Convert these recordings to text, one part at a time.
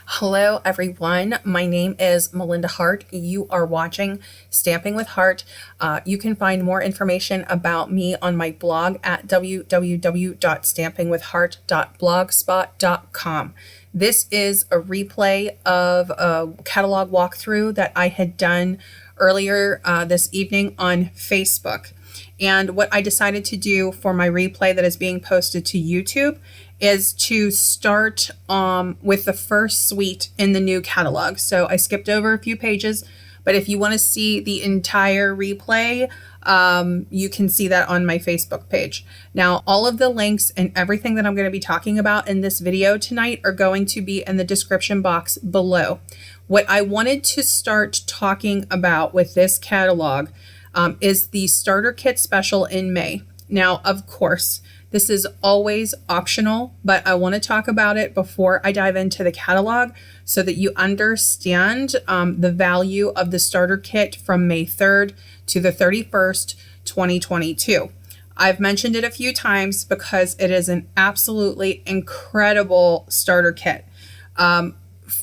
Hello everyone, my name is Melinda Hart. You are watching Stamping with Hart. You can find more information about me on my blog at www.stampingwithhart.blogspot.com. This is a replay of a catalog walkthrough that I had done earlier this evening on Facebook. And what I decided to do for my replay that is being posted to YouTube is to start with the first suite in the new catalog. So I skipped over a few pages, but if you want to see the entire replay, you can see that on my Facebook page. Now, all of the links and everything that I'm going to be talking about in this video tonight are going to be in the description box below. What I wanted to start talking about with this catalog is the starter kit special in May. Now, of course, this is always optional, but I want to talk about it before I dive into the catalog so that you understand the value of the starter kit from May 3rd to the 31st, 2022. I've mentioned it a few times because it is an absolutely incredible starter kit.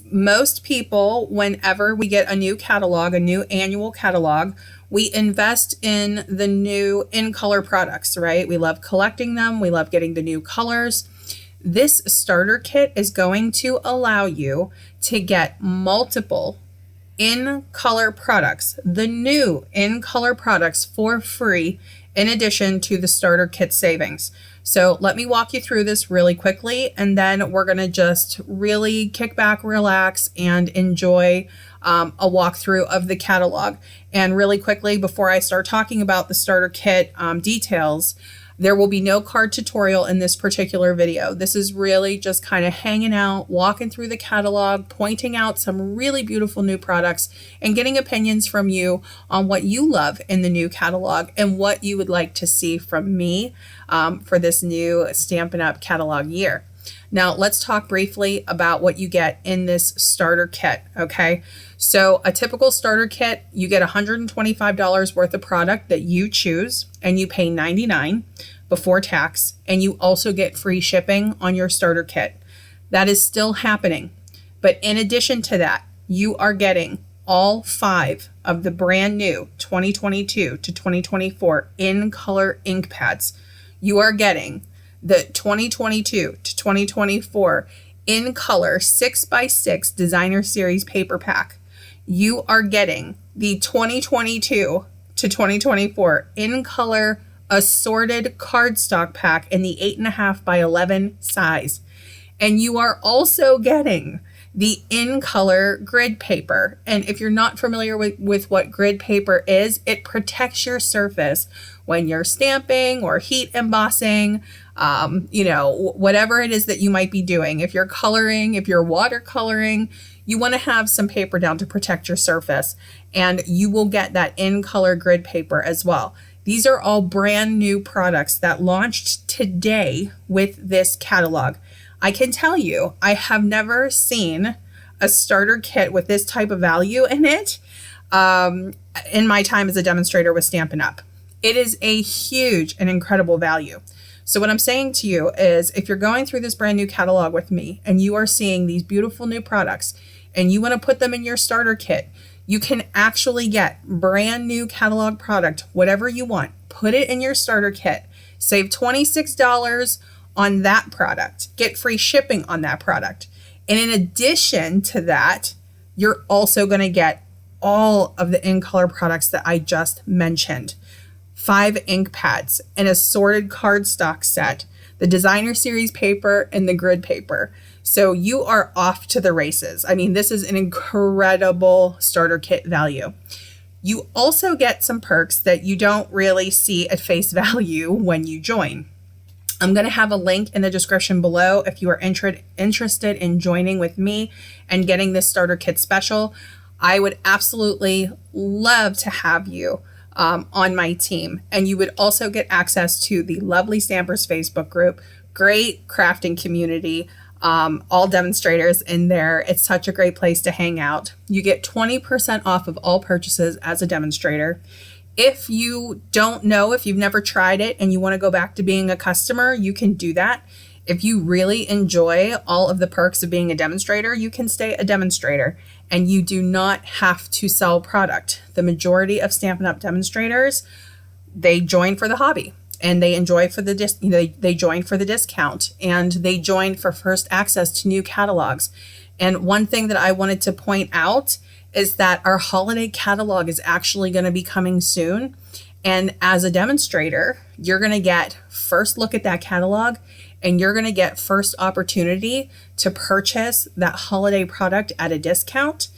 Most people, whenever we get a new catalog, a new annual catalog, we invest in the new in-color products, right? We love collecting them. We love getting the new colors. This starter kit is going to allow you to get multiple in-color products, the new in-color products for free, in addition to the starter kit savings. So let me walk you through this really quickly, and then we're going to just really kick back, relax, and enjoy a walkthrough of the catalog. And really quickly, before I start talking about the starter kit details, there will be no card tutorial in this particular video. This is really just kind of hanging out, walking through the catalog, pointing out some really beautiful new products, and getting opinions from you on what you love in the new catalog and what you would like to see from me for this new Stampin' Up! Catalog year. Now, let's talk briefly about what you get in this starter kit, okay? So a typical starter kit, you get $125 worth of product that you choose, and you pay $99 before tax, and you also get free shipping on your starter kit. That is still happening. But in addition to that, you are getting all 5 of the brand new 2022 to 2024 in-color ink pads. You are getting the 2022 to 2024 in color 6x6 designer series paper pack. You are getting the 2022 to 2024 in color assorted cardstock pack in the 8.5 by 11 size. And you are also getting the in color grid paper. And if you're not familiar with what grid paper is, it protects your surface when you're stamping or heat embossing, whatever it is that you might be doing. If you're coloring, if you're watercoloring, you want to have some paper down to protect your surface, and you will get that in color grid paper as well. These are all brand new products that launched today with this catalog. I can tell you, I have never seen a starter kit with this type of value in it in my time as a demonstrator with Stampin' Up! It is a huge and incredible value. So what I'm saying to you is, if you're going through this brand new catalog with me and you are seeing these beautiful new products and you want to put them in your starter kit, you can actually get brand new catalog product, whatever you want, put it in your starter kit, save $26 on that product, get free shipping on that product. And in addition to that, you're also going to get all of the in-color products that I just mentioned. 5 ink pads, an assorted cardstock set, the designer series paper, and the grid paper. So you are off to the races. I mean, this is an incredible starter kit value. You also get some perks that you don't really see at face value when you join. I'm going to have a link in the description below if you are interested in joining with me and getting this starter kit special. I would absolutely love to have you on my team. And you would also get access to the lovely Stampers Facebook group, great crafting community, all demonstrators in there. It's such a great place to hang out. You get 20% off of all purchases as a demonstrator. If you don't know, if you've never tried it and you want to go back to being a customer, you can do that. If you really enjoy all of the perks of being a demonstrator, you can stay a demonstrator and you do not have to sell product. The majority of Stampin' Up! Demonstrators, they join for the hobby and they enjoy for the they join for the discount, and they join for first access to new catalogs. And one thing that I wanted to point out is that our holiday catalog is actually going to be coming soon. And as a demonstrator, you're going to get first look at that catalog, and you're going to get first opportunity to purchase that holiday product at a discount.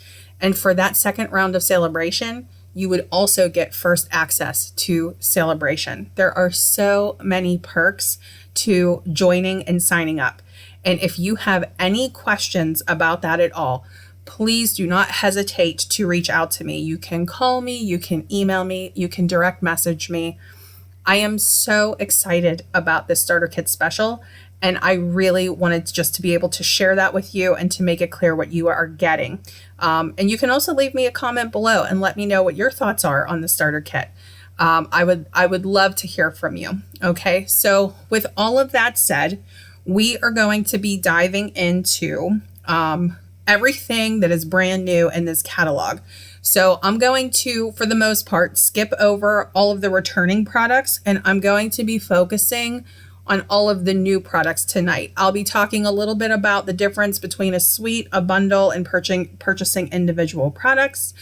And for that second round of celebration, you would also get first access to celebration. There are so many perks to joining and signing up. And if you have any questions about that at all, please do not hesitate to reach out to me. You can call me, you can email me, you can direct message me. I am so excited about this starter kit special, and I really wanted just to be able to share that with you and to make it clear what you are getting. And you can also leave me a comment below and let me know what your thoughts are on the starter kit. I would love to hear from you. Okay, so with all of that said, we are going to be diving into everything that is brand new in this catalog. So I'm going to, for the most part, skip over all of the returning products, and I'm going to be focusing on all of the new products tonight. I'll be talking a little bit about the difference between a suite, a bundle, and purchasing individual products.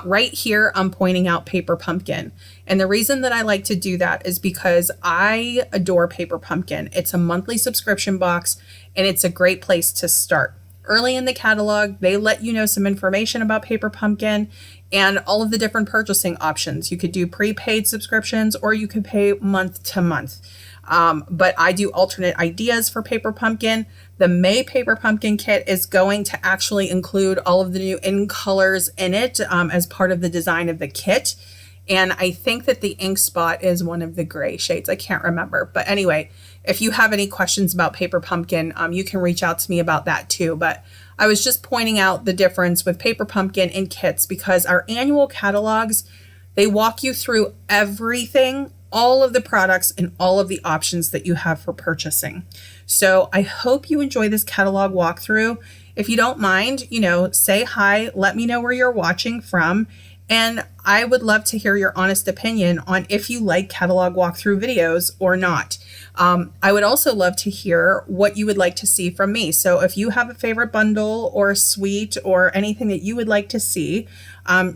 Right here, I'm pointing out Paper Pumpkin. And the reason that I like to do that is because I adore Paper Pumpkin. It's a monthly subscription box, and it's a great place to start. Early in the catalog, they let you know some information about Paper Pumpkin and all of the different purchasing options. You could do prepaid subscriptions, or you could pay month to month. But I do alternate ideas for Paper Pumpkin. The May Paper Pumpkin kit is going to actually include all of the new in colors in it as part of the design of the kit. And I think that the ink spot is one of the gray shades. I can't remember. But anyway, if you have any questions about Paper Pumpkin, you can reach out to me about that too. But I was just pointing out the difference with Paper Pumpkin and kits, because our annual catalogs, they walk you through everything, all of the products and all of the options that you have for purchasing. So I hope you enjoy this catalog walkthrough. If you don't mind, say hi, let me know where you're watching from. And I would love to hear your honest opinion on if you like catalog walkthrough videos or not. I would also love to hear what you would like to see from me. So if you have a favorite bundle or a suite or anything that you would like to see,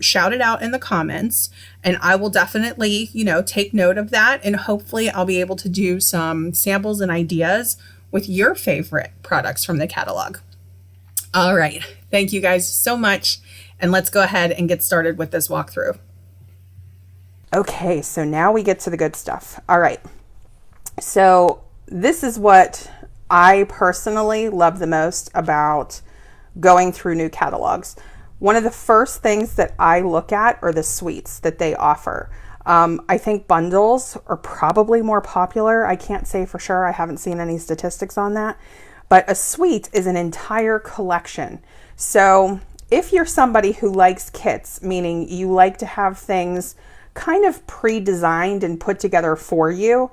shout it out in the comments, and I will definitely, take note of that. And hopefully I'll be able to do some samples and ideas with your favorite products from the catalog. All right. Thank you guys so much. And let's go ahead and get started with this walkthrough. Okay, so now we get to the good stuff. All right. So this is what I personally love the most about going through new catalogs. One of the first things that I look at are the suites that they offer. I think bundles are probably more popular. I can't say for sure. I haven't seen any statistics on that. But a suite is an entire collection. So if you're somebody who likes kits, meaning you like to have things kind of pre-designed and put together for you,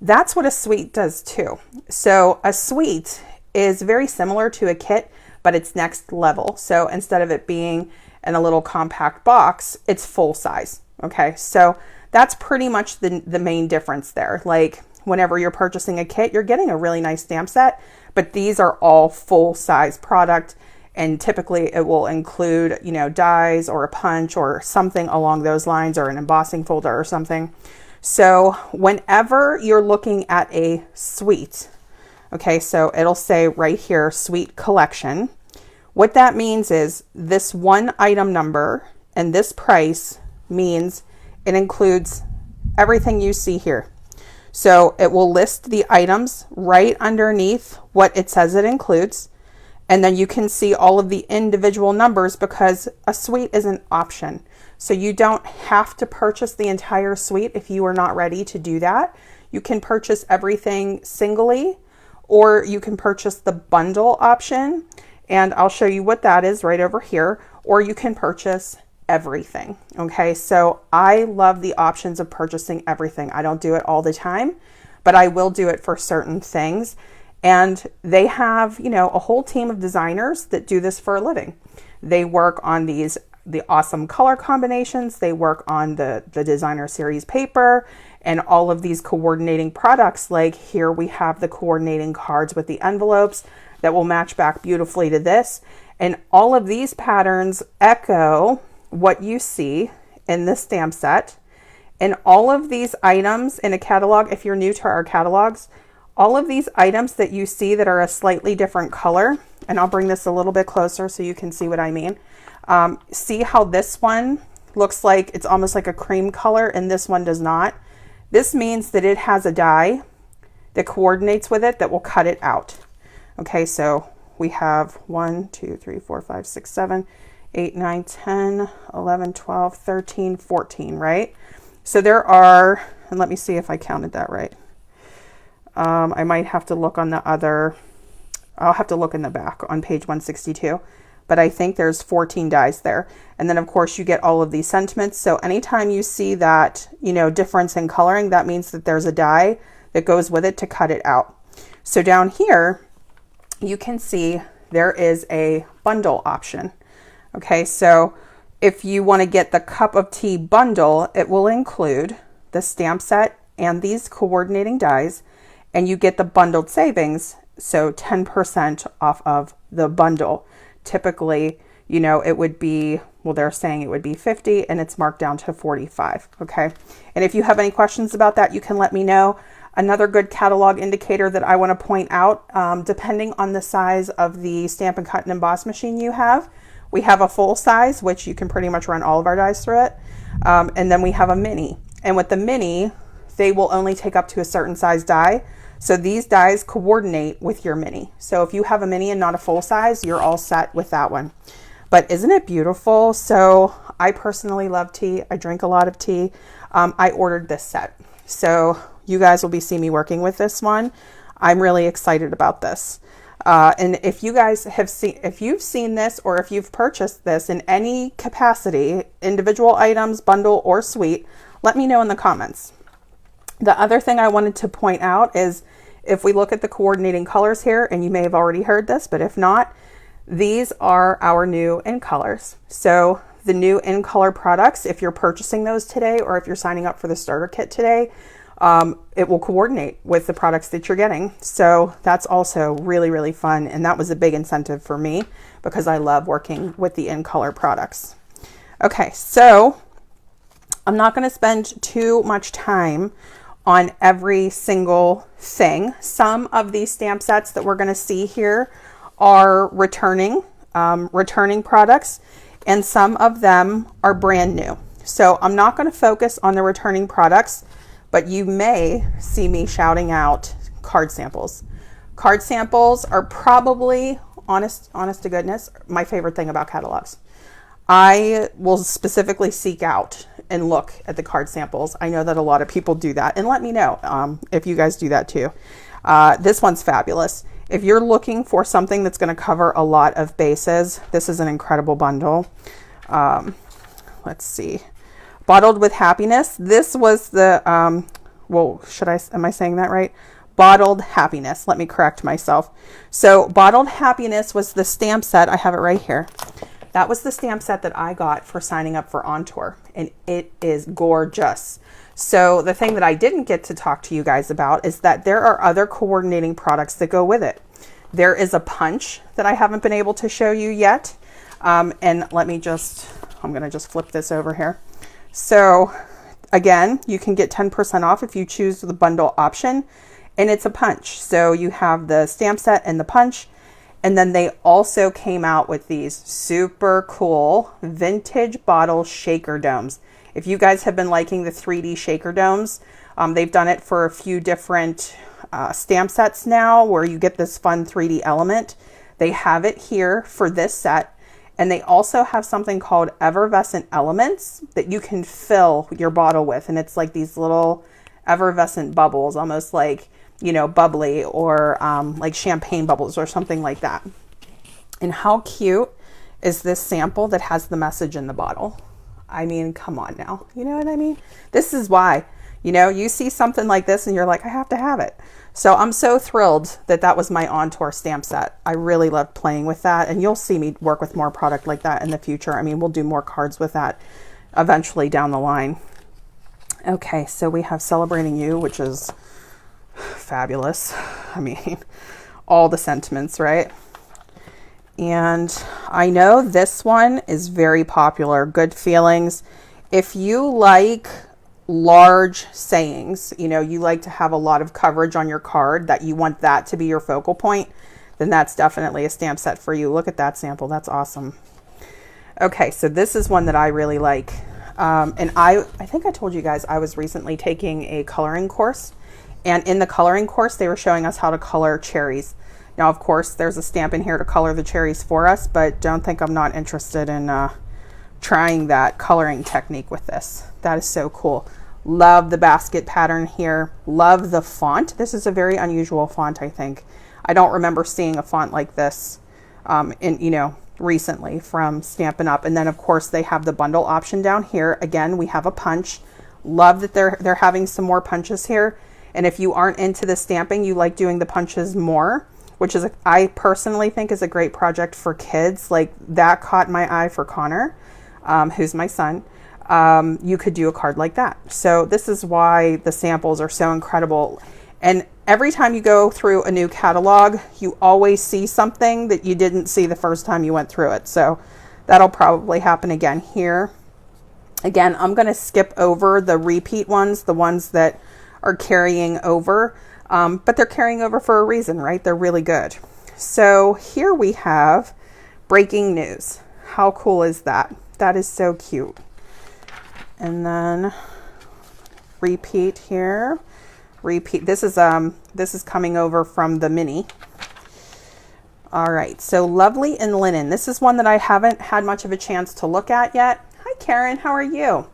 that's what a suite does too. So a suite is very similar to a kit, but it's next level. So instead of it being in a little compact box, it's full size. Okay, so that's pretty much the main difference there. Like whenever you're purchasing a kit, you're getting a really nice stamp set, but these are all full size product. And typically it will include, dies or a punch or something along those lines, or an embossing folder or something. So whenever you're looking at a suite, okay, so it'll say right here, suite collection. What that means is this one item number and this price means it includes everything you see here. So it will list the items right underneath what it says it includes. And then you can see all of the individual numbers, because a suite is an option. So you don't have to purchase the entire suite if you are not ready to do that. You can purchase everything singly, or you can purchase the bundle option. And I'll show you what that is right over here. Or you can purchase everything. Okay, so I love the options of purchasing everything. I don't do it all the time, but I will do it for certain things. And they have, you know, a whole team of designers that do this for a living. They work on the awesome color combinations. They work on the designer series paper and all of these coordinating products. Like here we have the coordinating cards with the envelopes that will match back beautifully to this. And all of these patterns echo what you see in this stamp set. And all of these items in a catalog, if you're new to our catalogs, all of these items that you see that are a slightly different color, and I'll bring this a little bit closer so you can see what I mean. See how this one looks like it's almost like a cream color and this one does not. This means that it has a die that coordinates with it that will cut it out. Okay, so we have 1, 2, 3, 4, 5, 6, 7, 8, 9, 10, 11, 12, 13, 14, right? So there are, and let me see if I counted that right. I might have to look on the other, I'll have to look in the back on page 162, but I think there's 14 dies there. And then of course you get all of these sentiments. So anytime you see that, you know, difference in coloring, that means that there's a die that goes with it to cut it out. So down here, you can see there is a bundle option. Okay, so if you want to get the cup of tea bundle, it will include the stamp set and these coordinating dies, and you get the bundled savings, so 10% off of the bundle. Typically, you know, it would be, well, they're saying it would be 50 and it's marked down to 45, okay? And if you have any questions about that, you can let me know. Another good catalog indicator that I want to point out, depending on the size of the Stampin' Cut and Emboss machine you have, we have a full size, which you can pretty much run all of our dies through it. And then we have a mini. And with the mini, they will only take up to a certain size die. So these dies coordinate with your mini. So if you have a mini and not a full size, you're all set with that one. But isn't it beautiful? So I personally love tea. I drink a lot of tea. I ordered this set. So you guys will be seeing me working with this one. I'm really excited about this. And if you guys have seen, if you've seen this or if you've purchased this in any capacity, individual items, bundle, or suite, let me know in the comments. The other thing I wanted to point out is if we look at the coordinating colors here, and you may have already heard this, but if not, these are our new in colors. So the new in color products, if you're purchasing those today, or if you're signing up for the starter kit today, it will coordinate with the products that you're getting. So that's also really, really fun. And that was a big incentive for me because I love working with the in color products. Okay, so I'm not going to spend too much time on every single thing. Some of these stamp sets that we're going to see here are returning products, and some of them are brand new. So I'm not going to focus on the returning products, but you may see me shouting out card samples. Card samples are probably, honest to goodness, my favorite thing about catalogs. I will specifically seek out and look at the card samples. I know that a lot of people do that, and let me know if you guys do that too. This one's fabulous. If you're looking for something that's going to cover a lot of bases, this is an incredible bundle. Let's see. Bottled with Happiness. This was the, well, am I saying that right? Bottled Happiness. Let me correct myself. So Bottled Happiness was the stamp set. I have it right here. That was the stamp set that I got for signing up for On Tour, and it is gorgeous. So the thing that I didn't get to talk to you guys about is that there are other coordinating products that go with it. There is a punch that I haven't been able to show you yet. And let me just, I'm going to just flip this over here. So again, you can get 10% off if you choose the bundle option, and it's a punch. So you have the stamp set and the punch. And then they also came out with these super cool vintage bottle shaker domes. If you guys have been liking the 3D shaker domes, they've done it for a few different stamp sets now where you get this fun 3D element. They have it here for this set. And they also have something called Evervescent Elements that you can fill your bottle with. And it's like these little effervescent bubbles, almost like, you know, bubbly, or like champagne bubbles or something like that. And how cute is this sample that has the message in the bottle? I mean, come on now. You know what I mean? This is why, You know, you see something like this and you're like, I have to have it. So I'm so thrilled that that was my On Tour stamp set. I really loved playing with that, and you'll see me work with more product like that in the future. I mean, we'll do more cards with that eventually down the line. Okay, so we have Celebrating You, which is fabulous. I mean, all the sentiments, right? And I know this one is very popular, Good Feelings. If you like large sayings, you know, you like to have a lot of coverage on your card, that you want that to be your focal point, then that's definitely a stamp set for you. Look at that sample. That's awesome. Okay, so this is one that I really like. And I think I told you guys I was recently taking a coloring course. And in the coloring course, they were showing us how to color cherries. Now, of course, there's a stamp in here to color the cherries for us, but don't think I'm not interested in trying that coloring technique with this. That is so cool. Love the basket pattern here. Love the font. This is a very unusual font, I think. I don't remember seeing a font like this recently from Stampin' Up. And then, of course, they have the bundle option down here. Again, we have a punch. Love that they're having some more punches here. And if you aren't into the stamping, you like doing the punches more, which is, I personally think, is a great project for kids. Like, that caught my eye for Connor, who's my son. You could do a card like that. So this is why the samples are so incredible. And every time you go through a new catalog, you always see something that you didn't see the first time you went through it. So that'll probably happen again here. Again, I'm going to skip over the repeat ones, the ones that are carrying over, but they're carrying over for a reason, right? They're really good. So here we have Breaking News. How cool is that? That is so cute. And then repeat here. Repeat. This is coming over from the mini. All right. So Lovely in Linen. This is one that I haven't had much of a chance to look at yet. Hi, Karen. How are you?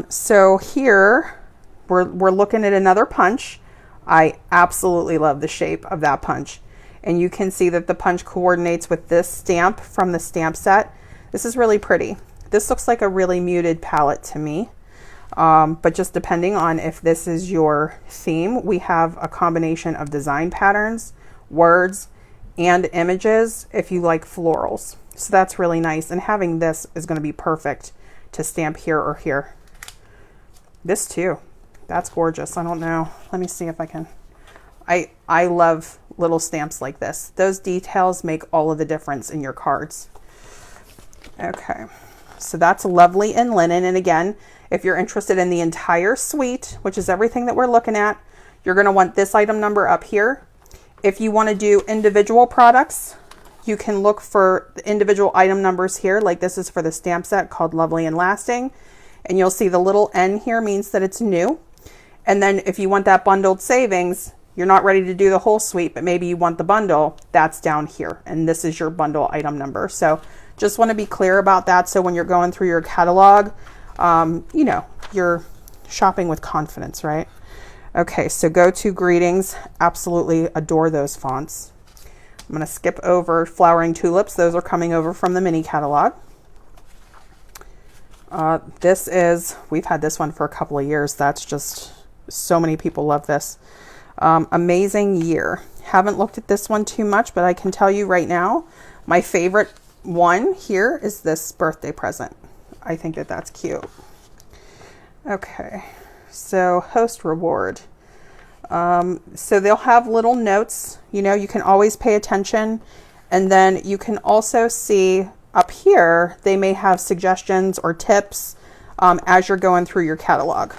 So here we're looking at another punch. I absolutely love the shape of that punch. And you can see that the punch coordinates with this stamp from the stamp set. This is really pretty. This looks like a really muted palette to me. But just depending on if this is your theme, we have a combination of design patterns, words, and images if you like florals. So that's really nice. And having this is going to be perfect to stamp here or here. This too. That's gorgeous. I don't know. Let me see if I can. I love little stamps like this. Those details make all of the difference in your cards. Okay. So that's Lovely in Linen. And again, if you're interested in the entire suite, which is everything that we're looking at, you're going to want this item number up here. If you want to do individual products, you can look for the individual item numbers here. Like this is for the stamp set called Lovely and Lasting. And you'll see the little N here means that it's new. And then if you want that bundled savings, you're not ready to do the whole suite, but maybe you want the bundle, that's down here. And this is your bundle item number. So just want to be clear about that. So when you're going through your catalog, you're shopping with confidence, right? Okay, so Go To Greetings. Absolutely adore those fonts. I'm going to skip over Flowering Tulips. Those are coming over from the mini catalog. We've had this one for a couple of years. That's just, so many people love this. Amazing Year. Haven't looked at this one too much, but I can tell you right now, my favorite one here is this birthday present. I think that that's cute. Okay, so Host Reward. So they'll have little notes, you can always pay attention. And then you can also see up here, they may have suggestions or tips as you're going through your catalog.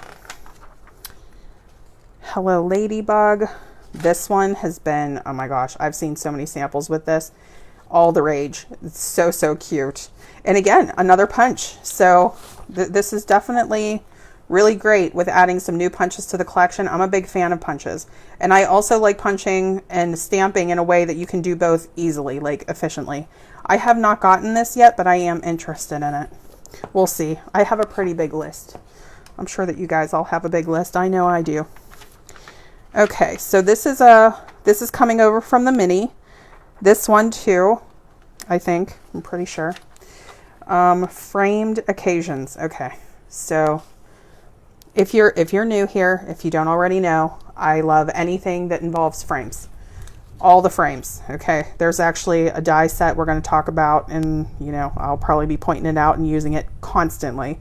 Hello Ladybug. This one has been, oh my gosh, I've seen so many samples with this. All the rage. It's so, so cute. And again, another punch. So this is definitely really great with adding some new punches to the collection. I'm a big fan of punches. And I also like punching and stamping in a way that you can do both easily, like efficiently. I have not gotten this yet, but I am interested in it. We'll see. I have a pretty big list. I'm sure that you guys all have a big list. I know I do. Okay, so this is coming over from the mini. This one too, I think. I'm pretty sure. Framed Occasions. Okay, so If you're new here, if you don't already know, I love anything that involves frames. All the frames. Okay. There's actually a die set we're going to talk about, and you know, I'll probably be pointing it out and using it constantly.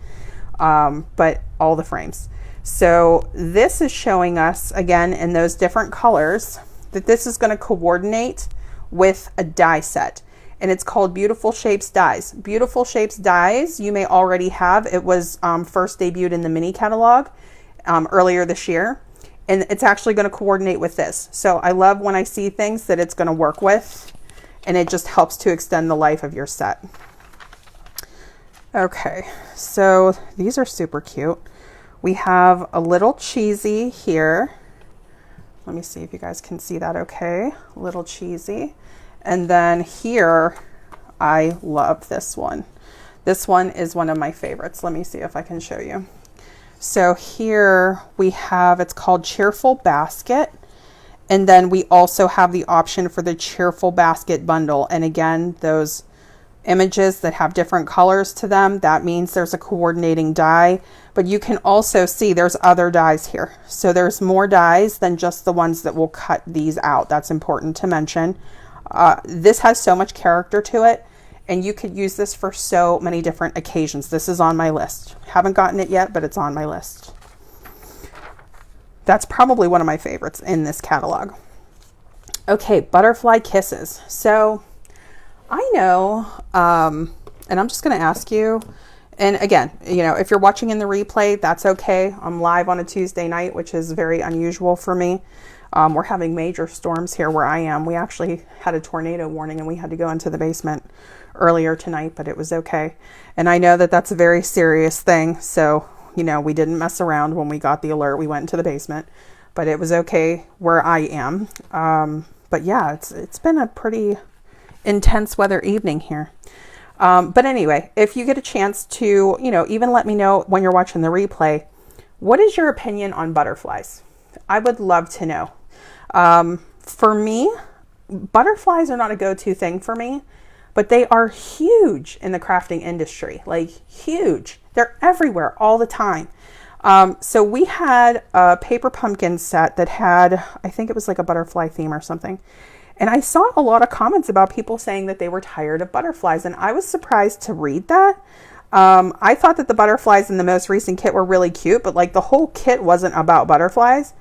But all the frames. So this is showing us again in those different colors that this is going to coordinate with a die set, and it's called Beautiful Shapes Dies. Beautiful Shapes Dies you may already have. It was first debuted in the mini catalog earlier this year. And it's actually going to coordinate with this. So I love when I see things that it's going to work with, and it just helps to extend the life of your set. Okay, so these are super cute. We have a little cheesy here. Let me see if you guys can see that okay. A little cheesy. And then here, I love this one. This one is one of my favorites. Let me see if I can show you. So here we have, it's called Cheerful Basket. And then we also have the option for the Cheerful Basket bundle. And again, those images that have different colors to them, that means there's a coordinating die. But you can also see there's other dies here. So there's more dies than just the ones that will cut these out. That's important to mention. This has so much character to it. And you could use this for so many different occasions. This is on my list. Haven't gotten it yet, but it's on my list. That's probably one of my favorites in this catalog. Okay, Butterfly Kisses. So I know, and I'm just going to ask you, and again, you know, if you're watching in the replay, that's okay. I'm live on a Tuesday night, which is very unusual for me. We're having major storms here where I am. We actually had a tornado warning and we had to go into the basement earlier tonight, but it was okay. And I know that that's a very serious thing. So, you know, we didn't mess around when we got the alert. We went into the basement, but it was okay where I am. But yeah, it's been a pretty intense weather evening here. But anyway, if you get a chance to, you know, even let me know when you're watching the replay, what is your opinion on butterflies? I would love to know. For me, butterflies are not a go-to thing for me, but they are huge in the crafting industry, like huge. They're everywhere all the time. So we had a paper pumpkin set that had, I think it was like a butterfly theme or something. And I saw a lot of comments about people saying that they were tired of butterflies. And I was surprised to read that. I thought that the butterflies in the most recent kit were really cute, but like the whole kit wasn't about butterflies.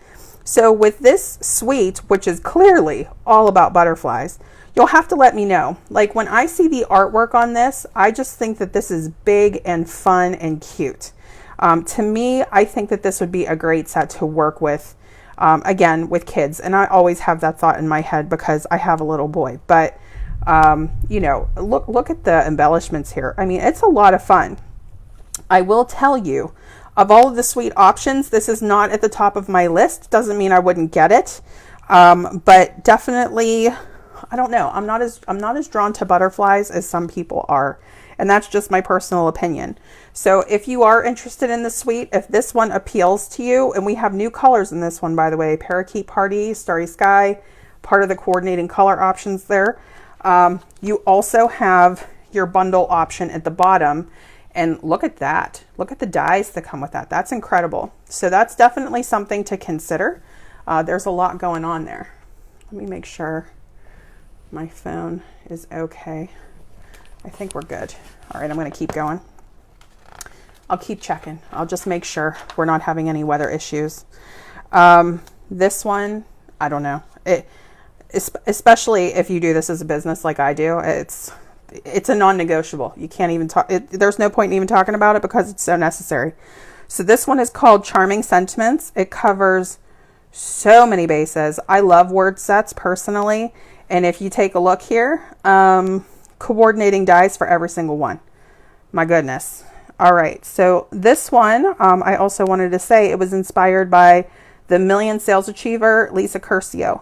So with this suite, which is clearly all about butterflies, you'll have to let me know. Like when I see the artwork on this, I just think that this is big and fun and cute. To me, I think that this would be a great set to work with, again, with kids. And I always have that thought in my head because I have a little boy. But, you know, look at the embellishments here. I mean, it's a lot of fun. I will tell you, of all of the suite options, this is not at the top of my list. Doesn't mean I wouldn't get it. But definitely, I don't know. I'm not as drawn to butterflies as some people are. And that's just my personal opinion. So if you are interested in the suite, if this one appeals to you, and we have new colors in this one, by the way, Parakeet Party, Starry Sky, part of the coordinating color options there. You also have your bundle option at the bottom. And look at that. Look at the dies that come with that. That's incredible. So that's definitely something to consider. There's a lot going on there. Let me make sure my phone is okay. I think we're good. All right, I'm going to keep going. I'll keep checking. I'll just make sure we're not having any weather issues. This one, I don't know. Especially if you do this as a business like I do, it's a non-negotiable. You can't even talk. There's no point in even talking about it because it's so necessary. So this one is called Charming Sentiments. It covers so many bases. I love word sets personally. And if you take a look here, coordinating dies for every single one. My goodness. All right. So this one, I also wanted to say it was inspired by the Million Sales Achiever, Lisa Curcio.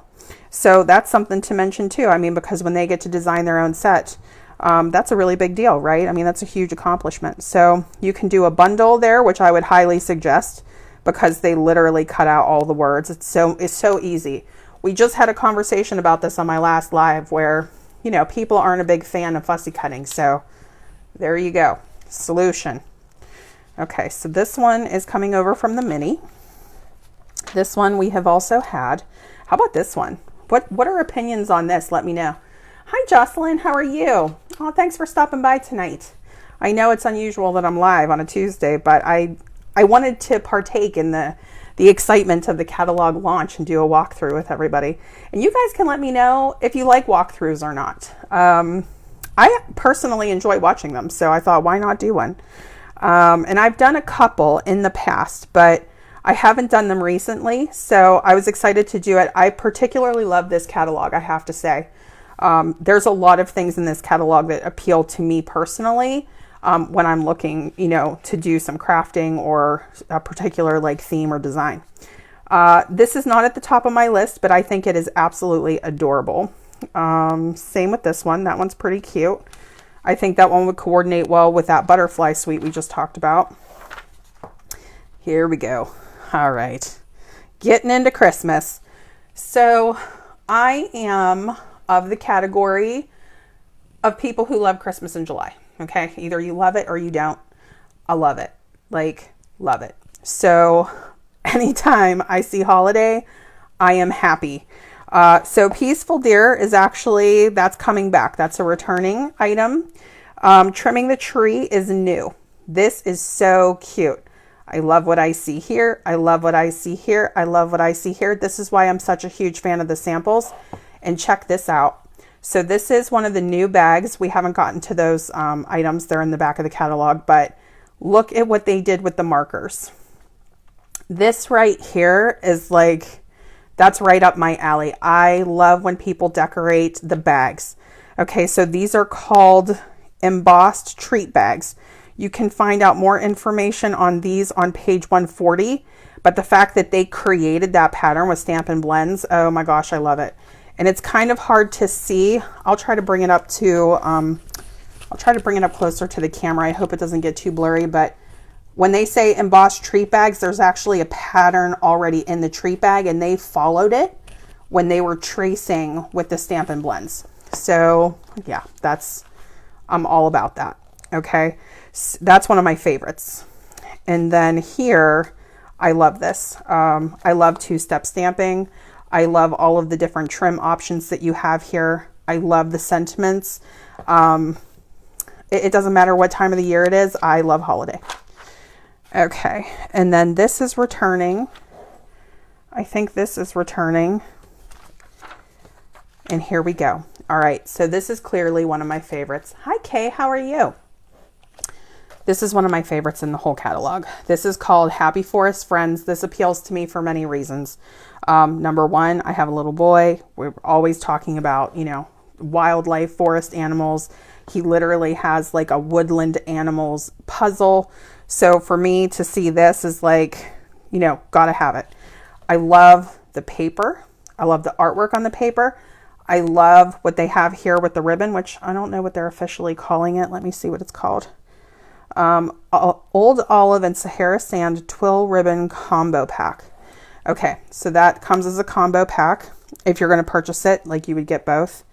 So that's something to mention too. I mean, because when they get to design their own set, that's a really big deal, right? I mean, that's a huge accomplishment. So you can do a bundle there, which I would highly suggest because they literally cut out all the words. It's so easy. We just had a conversation about this on my last live where, you know, people aren't a big fan of fussy cutting. So there you go. Solution. Okay, so this one is coming over from the mini. This one we have also had. How about this one? What are opinions on this? Let me know. Hi, Jocelyn. How are you? Oh, thanks for stopping by tonight. I know it's unusual that I'm live on a Tuesday, but I wanted to partake in the excitement of the catalog launch and do a walkthrough with everybody. And you guys can let me know if you like walkthroughs or not. I personally enjoy watching them, so I thought, why not do one? And I've done a couple in the past, but I haven't done them recently, so I was excited to do it. I particularly love this catalog, I have to say. There's a lot of things in this catalog that appeal to me personally when I'm looking, you know, to do some crafting or a particular like theme or design. This is not at the top of my list, but I think it is absolutely adorable. Same with this one. That one's pretty cute. I think that one would coordinate well with that butterfly suite we just talked about. Here we go. All right. Getting into Christmas. So I am of the category of people who love Christmas in July. Okay. Either you love it or you don't. I love it. Like, love it. So anytime I see holiday, I am happy. So Peaceful Deer is actually, that's coming back. That's a returning item. Trimming the Tree is new. This is so cute. I love what I see here. I love what I see here. I love what I see here. This is why I'm such a huge fan of the samples. And check this out. So this is one of the new bags. We haven't gotten to those items. They're in the back of the catalog, but look at what they did with the markers. This right here is like, that's right up my alley. I love when people decorate the bags. Okay, so these are called embossed treat bags. You can find out more information on these on page 140, but the fact that they created that pattern with Stampin' Blends, oh my gosh, I love it. And it's kind of hard to see. I'll try to bring it up to, I'll try to bring it up closer to the camera. I hope it doesn't get too blurry, but when they say embossed treat bags, there's actually a pattern already in the treat bag, and they followed it when they were tracing with the Stampin' Blends. So yeah, I'm all about that. Okay. So that's one of my favorites. And then here, I love this. I love two-step stamping. I love all of the different trim options that you have here. I love the sentiments. It doesn't matter what time of the year it is. I love holiday. Okay, and then this is returning. I think this is returning. And here we go. All right, so this is clearly one of my favorites. Hi, Kay, how are you? This is one of my favorites in the whole catalog. This is called Happy Forest Friends. This appeals to me for many reasons. Number one, I have a little boy. We're always talking about, you know, wildlife, forest animals. He literally has like a woodland animals puzzle. So for me to see this is like, you know, gotta have it. I love the paper. I love the artwork on the paper. I love what they have here with the ribbon, which I don't know what they're officially calling it. Let me see what it's called. Old Olive and Sahara Sand Twill Ribbon Combo Pack. Okay, so that comes as a combo pack. If you're going to purchase it, like you would get both.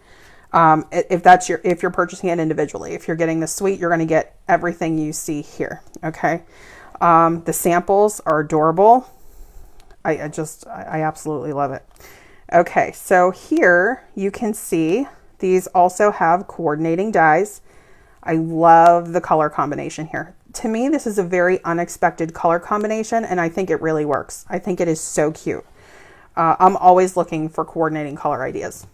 If you're purchasing it individually, if you're getting the suite, you're going to get everything you see here. Okay. The samples are adorable. I absolutely love it. Okay. So here you can see these also have coordinating dies. I love the color combination here. To me, this is a very unexpected color combination, and I think it really works. I think it is so cute. I'm always looking for coordinating color ideas.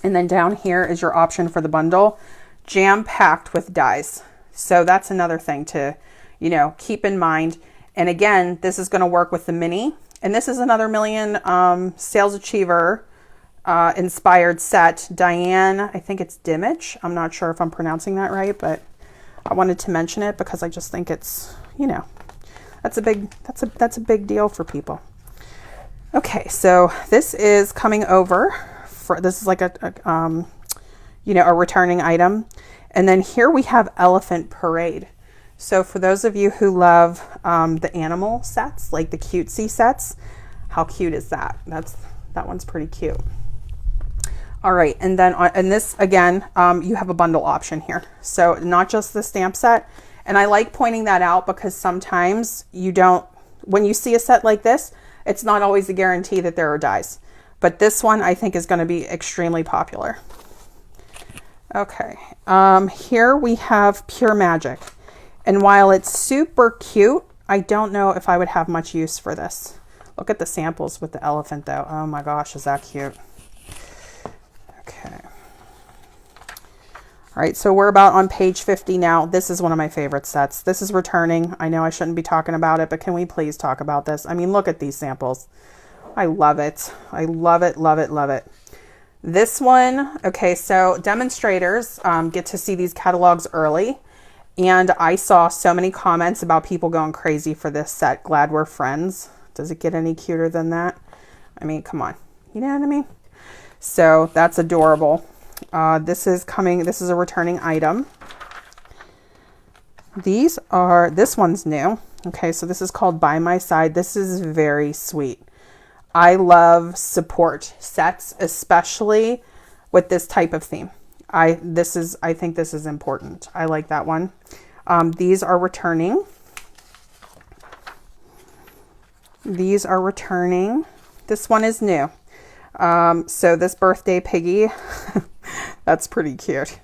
And then down here is your option for the bundle, jam-packed with dies. So that's another thing to, you know, keep in mind. And again, this is going to work with the mini. And this is another Million Sales Achiever inspired set. Diane, I think it's Dimich. I'm not sure if I'm pronouncing that right, but I wanted to mention it because I just think it's, you know, that's a big deal for people. Okay, so this is coming over. This is like a returning item. And then here we have Elephant Parade. So for those of you who love the animal sets, like the cutesy sets, how cute is that? That one's pretty cute. All right, and then and this again, you have a bundle option here. So not just the stamp set, And I like pointing that out because sometimes you don't, when you see a set like this, it's not always a guarantee that there are dies. But this one I think is going to be extremely popular. Okay, here we have Pure Magic. And while it's super cute, I don't know if I would have much use for this. Look at the samples with the elephant though. Oh my gosh, is that cute. Okay. All right, so we're about on page 50 now. This is one of my favorite sets. This is returning. I know I shouldn't be talking about it, but can we please talk about this? I mean, look at these samples. I love it. I love it, love it, love it. This one, okay, so demonstrators get to see these catalogs early. And I saw so many comments about people going crazy for this set. Glad we're friends. Does it get any cuter than that? I mean, come on. You know what I mean? So that's adorable. This is a returning item. This one's new. Okay, so this is called By My Side. This is very sweet. I love support sets, especially with this type of theme. I think this is important. I like that one. These are returning. These are returning. This one is new. So this birthday piggy, that's pretty cute.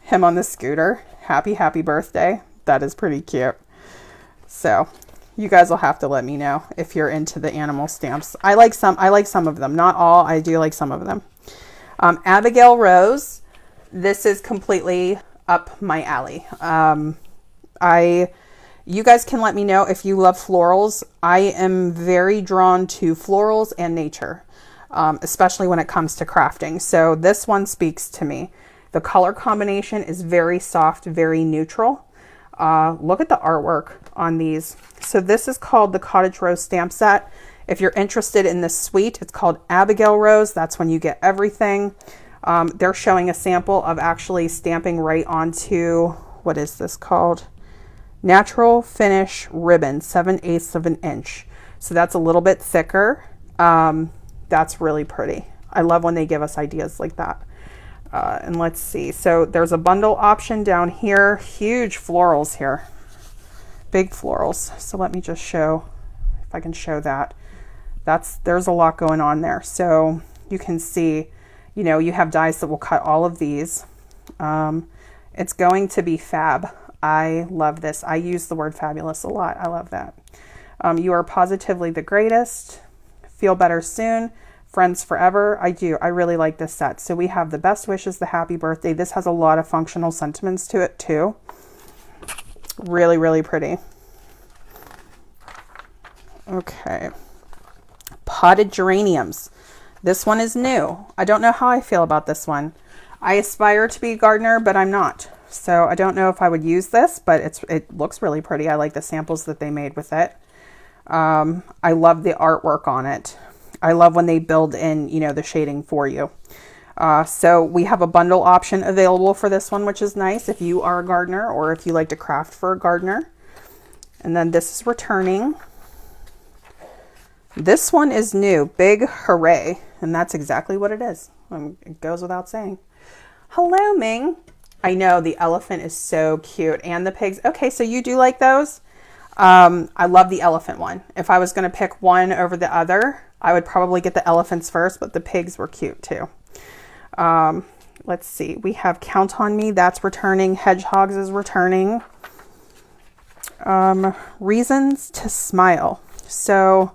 Him on the scooter. Happy birthday. That is pretty cute. So you guys will have to let me know if you're into the animal stamps. I like some of them. Not all. I do like some of them. Abigail Rose. This is completely up my alley. You guys can let me know if you love florals. I am very drawn to florals and nature, especially when it comes to crafting. So this one speaks to me. The color combination is very soft, very neutral. Look at the artwork on these. So this is called the Cottage Rose stamp set. If you're interested in this suite, it's called Abigail Rose. That's when you get everything. They're showing a sample of actually stamping right onto, what is this called? Natural Finish Ribbon, 7/8 of an inch. So that's a little bit thicker. That's really pretty. I love when they give us ideas like that. And let's see. So there's a bundle option down here. Huge florals here. Big florals. So let me just show, if I can show that. There's a lot going on there. So you can see, you know, you have dies that will cut all of these. It's going to be fab. I love this. I use the word fabulous a lot. I love that. You are positively the greatest. Feel better soon. Friends forever. I do. I really like this set. So we have the best wishes, the happy birthday. This has a lot of functional sentiments to it too. Really, really pretty. Okay. Potted geraniums. This one is new. I don't know how I feel about this one. I aspire to be a gardener, but I'm not. So I don't know if I would use this, but it looks really pretty. I like the samples that they made with it. I love the artwork on it. I love when they build in, you know, the shading for you. So we have a bundle option available for this one, which is nice if you are a gardener or if you like to craft for a gardener. And then this is returning. This one is new. Big hooray. And that's exactly what it is. It goes without saying. Hello, Ming. I know the elephant is so cute. And the pigs. Okay, so you do like those? I love the elephant one. If I was going to pick one over the other, I would probably get the elephants first, but the pigs were cute too. Let's see. We have Count on Me. That's returning. Hedgehogs is returning. Reasons to Smile. So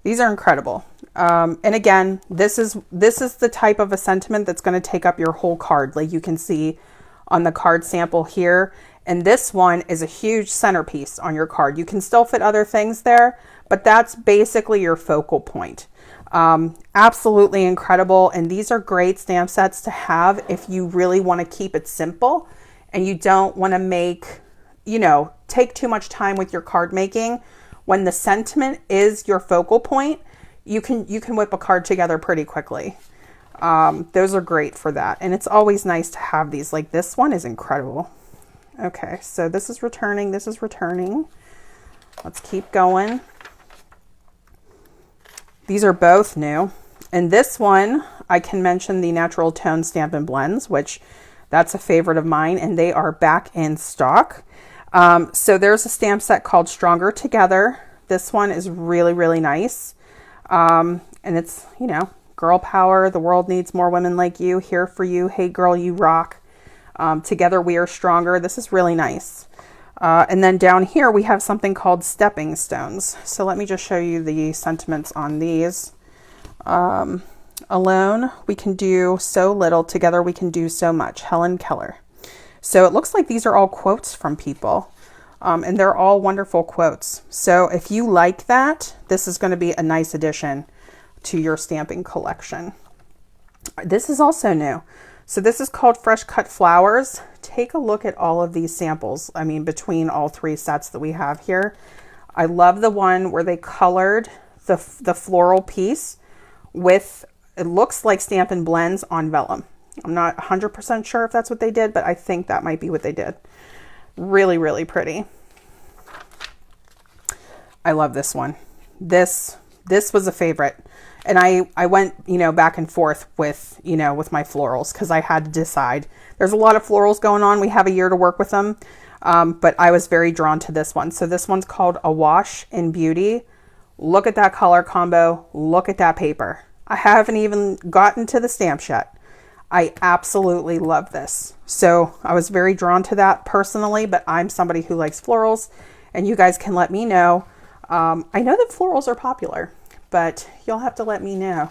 these are incredible. And again, this is the type of a sentiment that's going to take up your whole card. Like you can see on the card sample here. And this one is a huge centerpiece on your card. You can still fit other things there, but that's basically your focal point. Absolutely incredible. And these are great stamp sets to have if you really want to keep it simple and you don't want to make, you know, take too much time with your card making. When the sentiment is your focal point, you can whip a card together pretty quickly. Those are great for that. And it's always nice to have these. Like this one is incredible. Okay, so this is returning. This is returning. Let's keep going. These are both new. And this one, I can mention the Natural Tone Stampin' Blends, which that's a favorite of mine, and they are back in stock. So there's a stamp set called Stronger Together. This one is really, really nice. And it's, you know, girl power. The world needs more women like you. Here for you. Hey girl, you rock. Together we are stronger. This is really nice. And then down here we have something called Stepping Stones. So let me just show you the sentiments on these. Alone we can do so little. Together we can do so much. Helen Keller. So it looks like these are all quotes from people. And they're all wonderful quotes. So if you like that, this is going to be a nice addition to your stamping collection. This is also new. So this is called Fresh Cut Flowers. Take a look at all of these samples. I mean, between all three sets that we have here. I love the one where they colored the floral piece with, it looks like Stampin' Blends on vellum. I'm not 100% sure if that's what they did, but I think that might be what they did. Really, really pretty. I love this one. This was a favorite. And I went, you know, back and forth with, you know, with my florals because I had to decide. There's a lot of florals going on. We have a year to work with them. But I was very drawn to this one. So this one's called Awash in Beauty. Look at that color combo. Look at that paper. I haven't even gotten to the stamp yet. I absolutely love this. So I was very drawn to that personally, but I'm somebody who likes florals and you guys can let me know. I know that florals are popular, but you'll have to let me know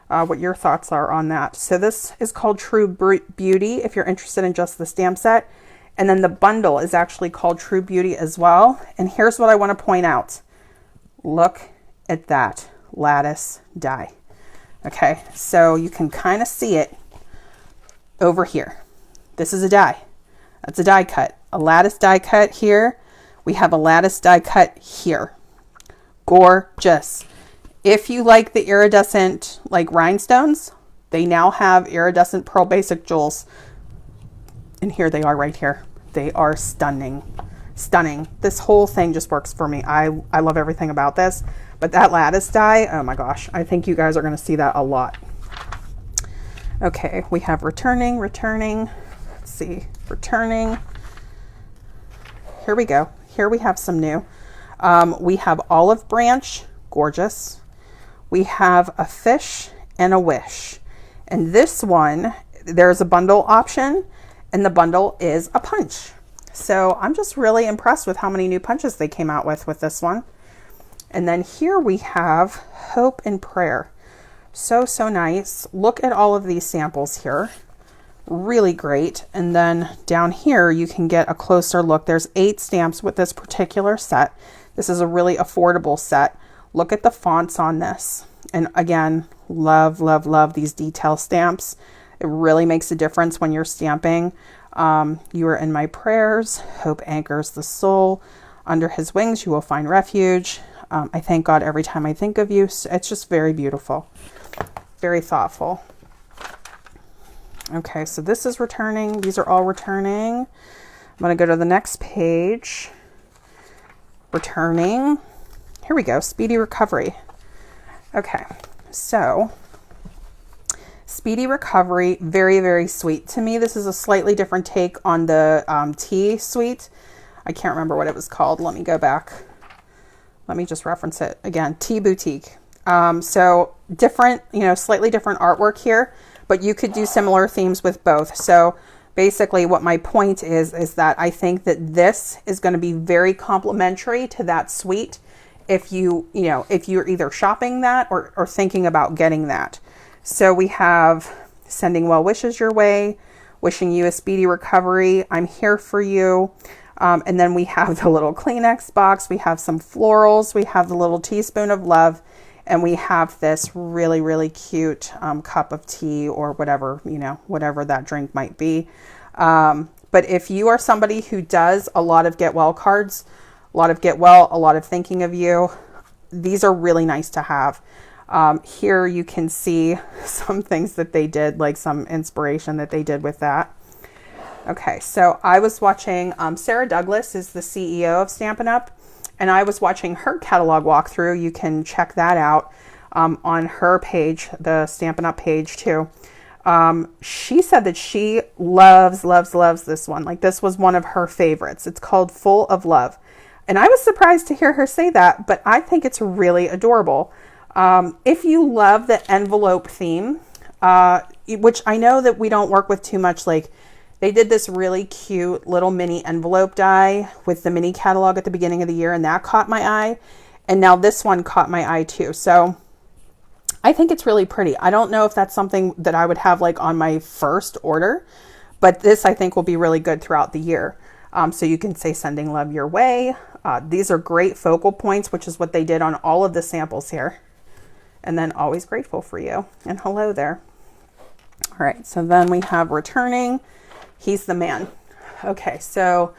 what your thoughts are on that. So this is called True Beauty if you're interested in just the stamp set. And then the bundle is actually called True Beauty as well. And here's what I want to point out. Look at that lattice die. Okay, so you can kind of see it over here. This is a die. That's a die cut. A lattice die cut here. We have a lattice die cut here. Gorgeous. If you like the iridescent like rhinestones, they now have iridescent pearl basic jewels. And here they are right here. They are stunning. Stunning. This whole thing just works for me. I love everything about this. But that lattice die, oh my gosh, I think you guys are going to see that a lot. Okay, we have returning. Let's see, returning. Here we go. Here we have some new. We have Olive Branch, gorgeous. We have a Fish and a Wish. And this one, there's a bundle option, and the bundle is a punch. So I'm just really impressed with how many new punches they came out with this one. And then here we have Hope and Prayer. So nice. Look at all of these samples here. Really great. And then down here you can get a closer look. There's 8 stamps with this particular set. This is a really affordable set. Look at the fonts on this. And again, love these detail stamps. It really makes a difference when you're stamping. You are in my prayers. Hope anchors the soul. Under his wings you will find refuge. I thank God every time I think of you. It's just very beautiful. Very thoughtful. Okay, so this is returning. These are all returning. I'm going to go to the next page. Returning. Here we go. Speedy Recovery. Okay, so Speedy Recovery, very sweet to me. This is a slightly different take on the tea suite. I can't remember what it was called. Let me go back. Let me just reference it again. Tea Boutique. So different, you know, slightly different artwork here, but you could do similar themes with both. So basically what my point is that I think that this is going to be very complementary to that suite. If if you're either shopping that or thinking about getting that. So we have sending well wishes your way, wishing you a speedy recovery. I'm here for you. And then we have the little Kleenex box. We have some florals. We have the little teaspoon of love. And we have this really cute cup of tea or whatever, whatever that drink might be. But if you are somebody who does a lot of get well cards, a lot of get well, a lot of thinking of you, these are really nice to have. Here you can see some things that they did, like some inspiration that they did with that. Okay, so I was watching, Sarah Douglas is the CEO of Stampin' Up, and I was watching her catalog walkthrough. You can check that out on her page, the Stampin' Up page too. She said that she loves this one. Like, this was one of her favorites. It's called Full of Love. And I was surprised to hear her say that, but I think it's really adorable. If you love the envelope theme, which I know that we don't work with too much, like they did this really cute little mini envelope die with the mini catalog at the beginning of the year, and that caught my eye. And now this one caught my eye too. So I think it's really pretty. I don't know if that's something that I would have like on my first order, but this I think will be really good throughout the year. So you can say sending love your way. These are great focal points, which is what they did on all of the samples here. And then always grateful for you. And hello there. All right, so then we have returning. He's the man. Okay, so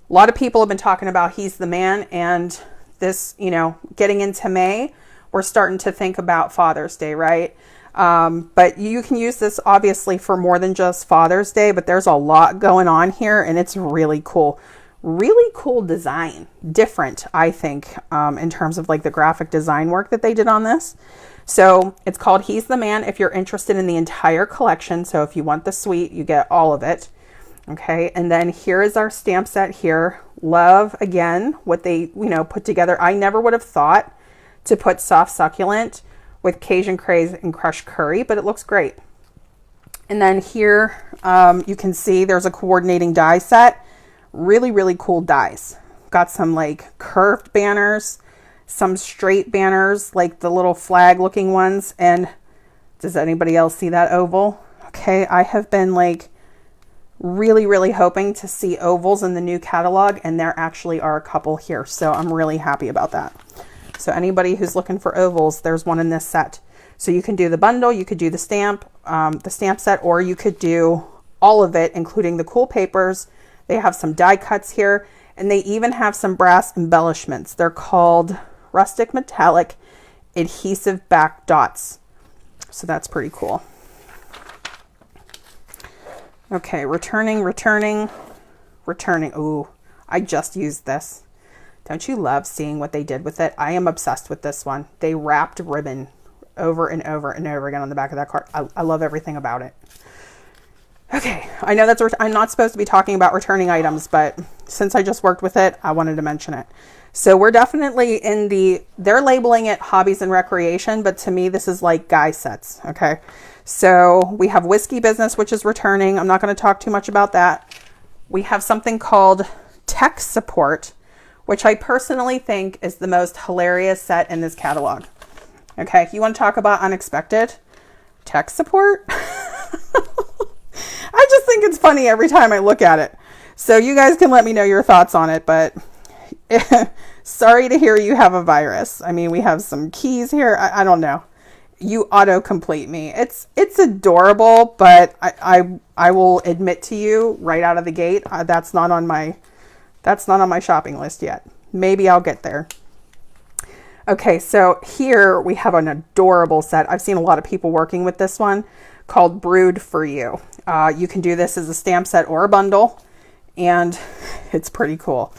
a lot of people have been talking about He's the Man, and this, you know, getting into May, we're starting to think about Father's Day, right? But you can use this obviously for more than just Father's Day, but there's a lot going on here and it's really cool. Really cool design. Different, I think, in terms of like the graphic design work that they did on this. So it's called He's the Man if you're interested in the entire collection. So if you want the suite, you get all of it. Okay, and then here is our stamp set here. Love, again, what they, you know, put together. I never would have thought to put Soft Succulent with Cajun Craze and Crushed Curry, but it looks great. And then here you can see there's a coordinating die set. Really, really cool dies. Got some like curved banners, some straight banners, like the little flag looking ones. And does anybody else see that oval? Okay, I have been like really, really hoping to see ovals in the new catalog, and there actually are a couple here. So I'm really happy about that. So anybody who's looking for ovals, there's one in this set. So you can do the bundle, you could do the stamp set, or you could do all of it, including the cool papers. They have some die cuts here, and they even have some brass embellishments. They're called Rustic Metallic Adhesive Back Dots. So that's pretty cool. Okay, returning. Ooh, I just used this. Don't you love seeing what they did with it? I am obsessed with this one. They wrapped ribbon over and over and over again on the back of that card. I love everything about it. Okay, I know I'm not supposed to be talking about returning items, but since I just worked with it, I wanted to mention it. So we're definitely in they're labeling it hobbies and recreation, but to me, this is like guy sets, okay? So we have Whiskey Business, which is returning. I'm not going to talk too much about that. We have something called Tech Support, which I personally think is the most hilarious set in this catalog. Okay, you want to talk about unexpected? Tech Support? I just think it's funny every time I look at it. So you guys can let me know your thoughts on it, but sorry to hear you have a virus. I mean, we have some keys here. I don't know. You auto-complete me. It's adorable, but I will admit to you right out of the gate, that's not on my shopping list yet. Maybe I'll get there. Okay, so here we have an adorable set. I've seen a lot of people working with this one called Brewed for You. You can do this as a stamp set or a bundle, and it's pretty cool.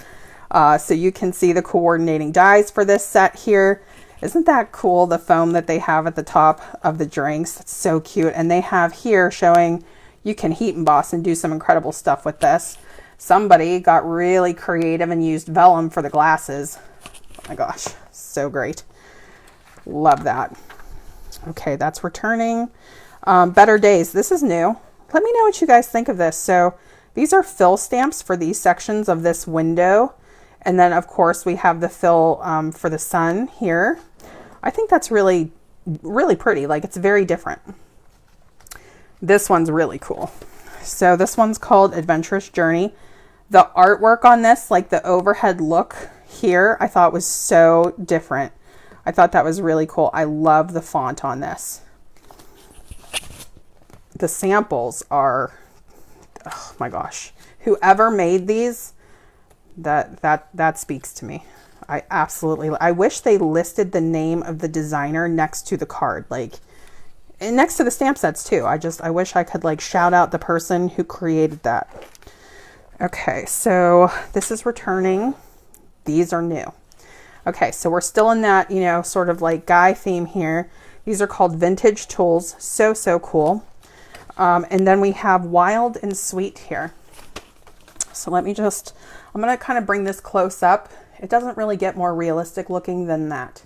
So you can see the coordinating dies for this set here. Isn't that cool, the foam that they have at the top of the drinks? That's so cute. And they have here showing you can heat emboss and do some incredible stuff with this. Somebody got really creative and used vellum for the glasses. Oh my gosh, so great. Love that. Okay, that's returning. Better Days. This is new. Let me know what you guys think of this. So these are fill stamps for these sections of this window. And then, of course, we have the fill for the sun here. I think that's really, really pretty. Like, it's very different. This one's really cool. So this one's called Adventurous Journey. The artwork on this, like the overhead look here, I thought was so different. I thought that was really cool. I love the font on this. The samples are, oh my gosh. Whoever made these, that speaks to me. I wish they listed the name of the designer next to the card, like, and next to the stamp sets too. I wish I could like shout out the person who created that. Okay, so this is returning. These are new. Okay, so we're still in that, you know, sort of like guy theme here. These are called Vintage Tools. So cool. And then we have Wild and Sweet here. So I'm going to kind of bring this close up. It doesn't really get more realistic looking than that.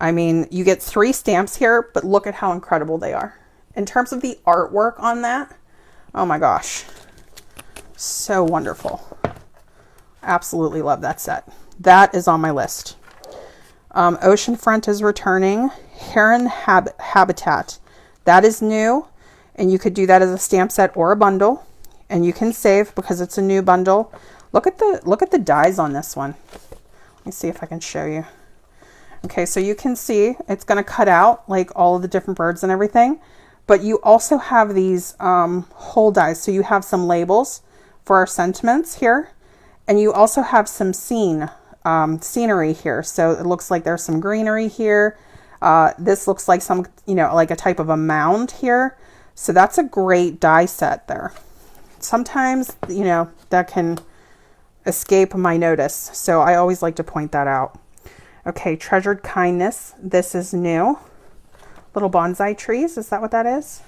I mean, you get 3 stamps here, but look at how incredible they are. In terms of the artwork on that, oh my gosh, so wonderful. Absolutely love that set. That is on my list. Oceanfront is returning. Heron Habitat. That is new, and you could do that as a stamp set or a bundle, and you can save because it's a new bundle. Look at the dies on this one. Let me see if I can show you. Okay, so you can see it's going to cut out like all of the different birds and everything, but you also have these whole dies. So you have some labels for our sentiments here, and you also have some scenery here. So it looks like there's some greenery here. This looks like some, like a type of a mound here. So that's a great die set there. Sometimes, that can escape my notice. So I always like to point that out. Okay, Treasured Kindness. This is new. Little bonsai trees. Is that what that is?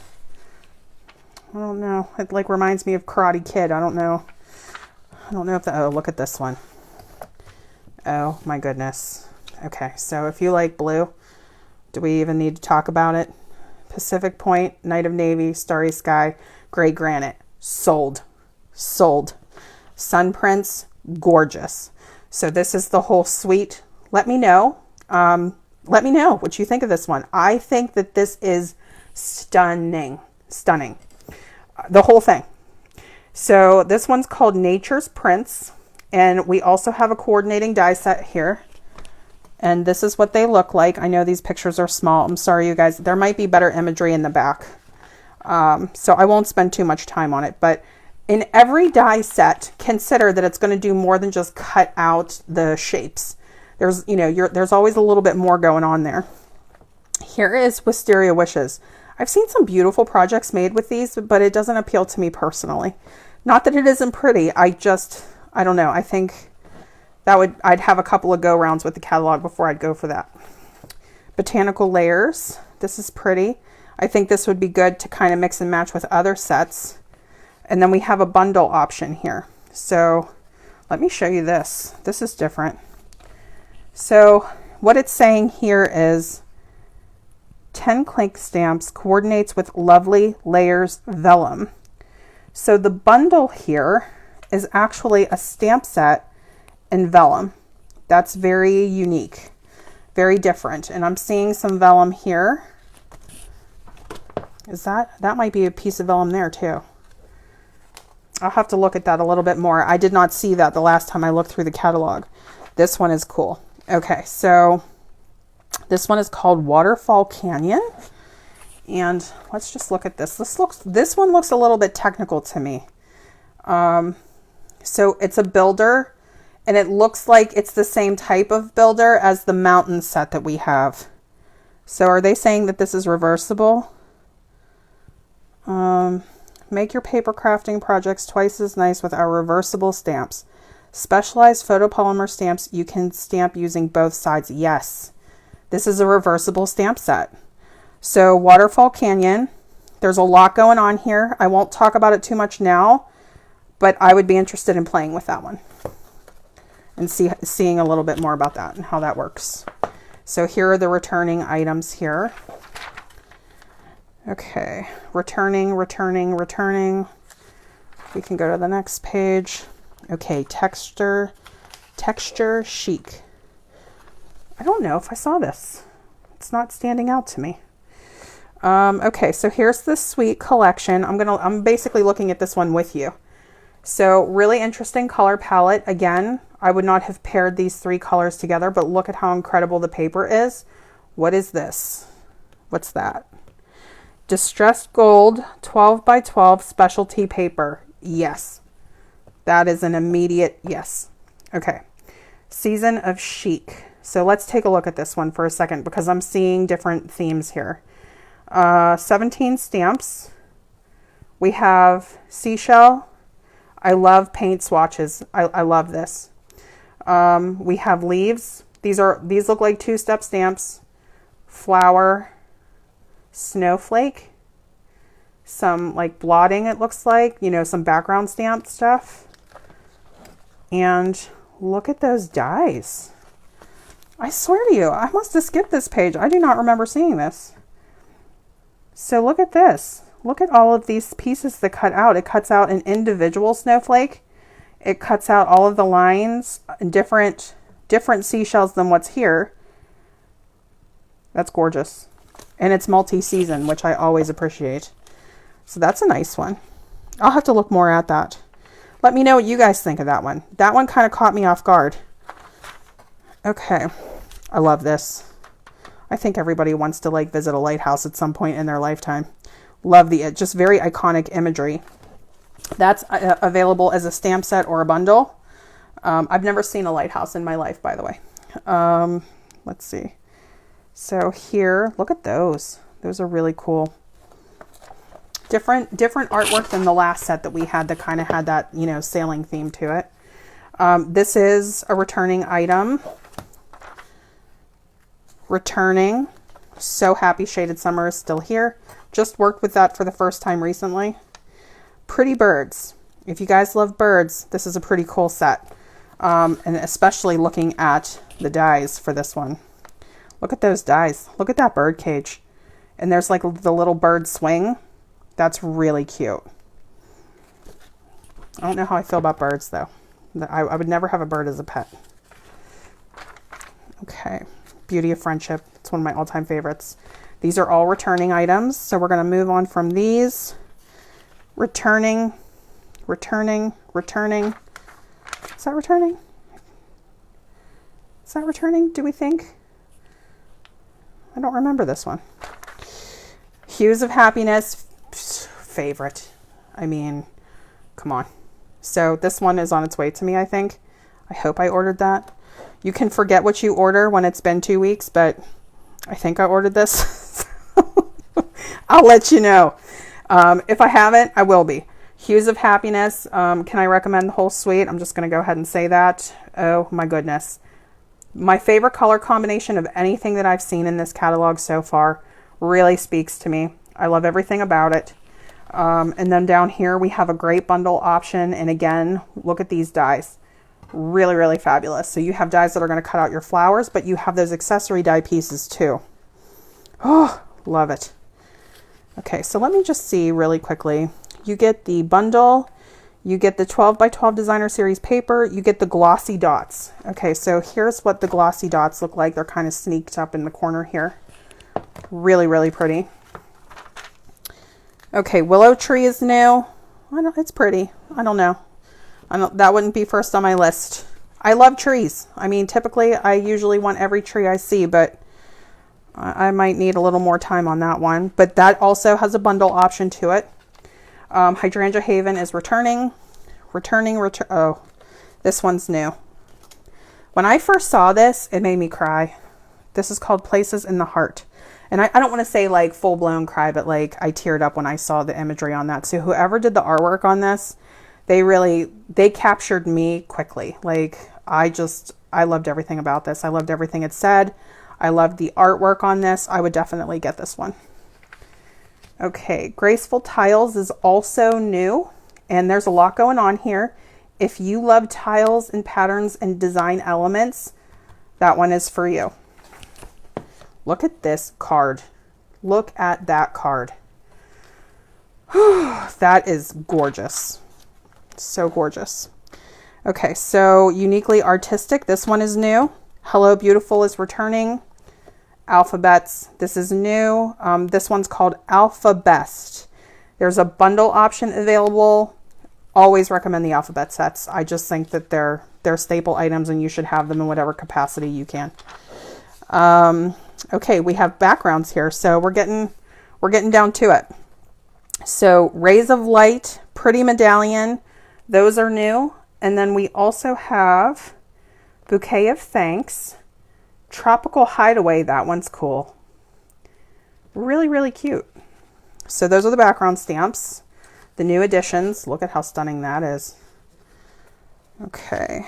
I don't know. It like reminds me of Karate Kid. I don't know if that, oh, look at this one. Oh my goodness. Okay, so if you like blue, do we even need to talk about it? Pacific Point, Night of Navy, Starry Sky, Gray Granite. Sold. Sun Prince, gorgeous. So this is the whole suite. Let me know. Let me know what you think of this one. I think that this is stunning. The whole thing. So this one's called Nature's Prince. And we also have a coordinating die set here. And this is what they look like. I know these pictures are small. I'm sorry, you guys. There might be better imagery in the back. So I won't spend too much time on it. But in every die set, consider that it's going to do more than just cut out the shapes. There's, there's always a little bit more going on there. Here is Wisteria Wishes. I've seen some beautiful projects made with these, but it doesn't appeal to me personally. Not that it isn't pretty. I don't know. I think I'd have a couple of go rounds with the catalog before I'd go for that. Botanical Layers. This is pretty. I think this would be good to kind of mix and match with other sets. And then we have a bundle option here. So let me show you this. This is different. So what it's saying here is 10 clink stamps coordinates with Lovely Layers Vellum. So the bundle here is actually a stamp set in vellum. That's very unique, very different. And I'm seeing some vellum here. That might be a piece of vellum there too. I'll have to look at that a little bit more. I did not see that the last time I looked through the catalog. This one is cool. Okay, so this one is called Waterfall Canyon. And let's just look at this. This one looks a little bit technical to me. So it's a builder, and it looks like it's the same type of builder as the mountain set that we have. So are they saying that this is reversible? Make your paper crafting projects twice as nice with our reversible stamps. Specialized photopolymer stamps you can stamp using both sides. Yes, this is a reversible stamp set. So Waterfall Canyon, there's a lot going on here. I won't talk about it too much now, but I would be interested in playing with that one and seeing a little bit more about that and how that works. So here are the returning items here. Okay, returning. We can go to the next page. Okay, texture Chic. I don't know if I saw this. It's not standing out to me. Okay, so here's the suite collection. I'm basically looking at this one with you. So really interesting color palette. Again, I would not have paired these 3 colors together, but look at how incredible the paper is. What is this? What's that? Distressed Gold 12 by 12 specialty paper. Yes. That is an immediate yes. Okay. Season of Chic. So let's take a look at this one for a second because I'm seeing different themes here. 17 stamps. We have seashell. I love paint swatches. I love this. We have leaves. These look like 2-step stamps. Flower. Snowflake. some like blotting, it looks like, you know, some background stamp stuff. And look at those dies. I swear to you, I must have skipped this page. I do not remember seeing this. So look at this. Look at all of these pieces that cut out. It cuts out an individual snowflake. It cuts out all of the lines, different seashells than what's here. That's gorgeous. And it's multi-season, which I always appreciate. So that's a nice one. I'll have to look more at that. Let me know what you guys think of that one. That one kind of caught me off guard. Okay. I love this. I think everybody wants to like visit a lighthouse at some point in their lifetime. Love the just very iconic imagery. That's available as a stamp set or a bundle. I've never seen a lighthouse in my life, by the way. Let's see. So here, look at those. Those are really cool. Different artwork than the last set that we had that kind of had that, you know, sailing theme to it. This is a returning item. Returning. So happy Shaded Summer is still here. Just worked with that for the first time recently. Pretty birds. If you guys love birds, this is a pretty cool set. And especially looking at the dies for this one. Look at those dies. Look at that bird cage. And there's like the little bird swing. That's really cute. I don't know how I feel about birds though. I would never have a bird as a pet. Okay. Beauty of Friendship. It's one of my all-time favorites. These are all returning items. So we're going to move on from these. Returning. Is that returning? Is that returning, do we think? I don't remember this one. Hues of Happiness. Favorite. I mean, come on. So this one is on its way to me, I think. I hope I ordered that. You can forget what you order when it's been 2 weeks, but I think I ordered this. I'll let you know. If I haven't, I will be. Hues of Happiness. Can I recommend the whole suite? I'm just going to go ahead and say that. Oh my goodness. My favorite color combination of anything that I've seen in this catalog so far really speaks to me. I love everything about it. And then down here we have a great bundle option. And again, look at these dies. Really, really fabulous. So you have dies that are going to cut out your flowers, but you have those accessory die pieces too. Oh, love it. Okay, so let me just see really quickly. You get the bundle, you get the 12 by 12 designer series paper, you get the glossy dots. Okay, so here's what the glossy dots look like. They're kind of sneaked up in the corner here. Really, really pretty. Okay, Willow Tree is new. It's pretty. I don't know. That wouldn't be first on my list. I love trees. I mean, typically I usually want every tree I see, but I might need a little more time on that one. But that also has a bundle option to it. Hydrangea Haven is returning. Oh, this one's new. When I first saw this, it made me cry. This is called Places in the Heart. And I don't want to say like full blown cry, but like I teared up when I saw the imagery on that. So whoever did the artwork on this, they captured me quickly. Like I loved everything about this. I loved everything it said. I loved the artwork on this. I would definitely get this one. Okay, Graceful Tiles is also new, and there's a lot going on here. If you love tiles and patterns and design elements, that one is for you. Look at this card. Look at that card. That is gorgeous. So gorgeous. Okay, so Uniquely Artistic. This one is new. Hello Beautiful is returning. Alphabets. This is new. This one's called Alpha Best. There's a bundle option available. Always recommend the alphabet sets. I just think that they're staple items and you should have them in whatever capacity you can. Okay, we have backgrounds here, so we're getting down to it. So Rays of Light, Pretty Medallion, those are new. And then we also have Bouquet of Thanks, Tropical Hideaway. That one's cool. Really, really cute. So those are the background stamps. The new additions. Look at how stunning that is. Okay.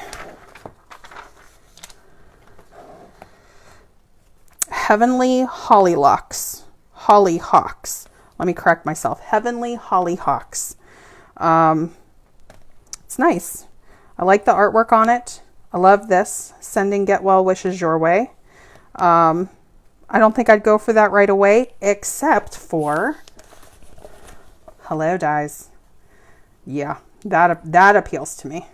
Heavenly Hollyhawks. let me correct myself, Heavenly Hollyhocks. It's nice. I like the artwork on it. I love this. Sending get well wishes your way. I don't think I'd go for that right away, except for Hello Dies. Yeah, that appeals to me.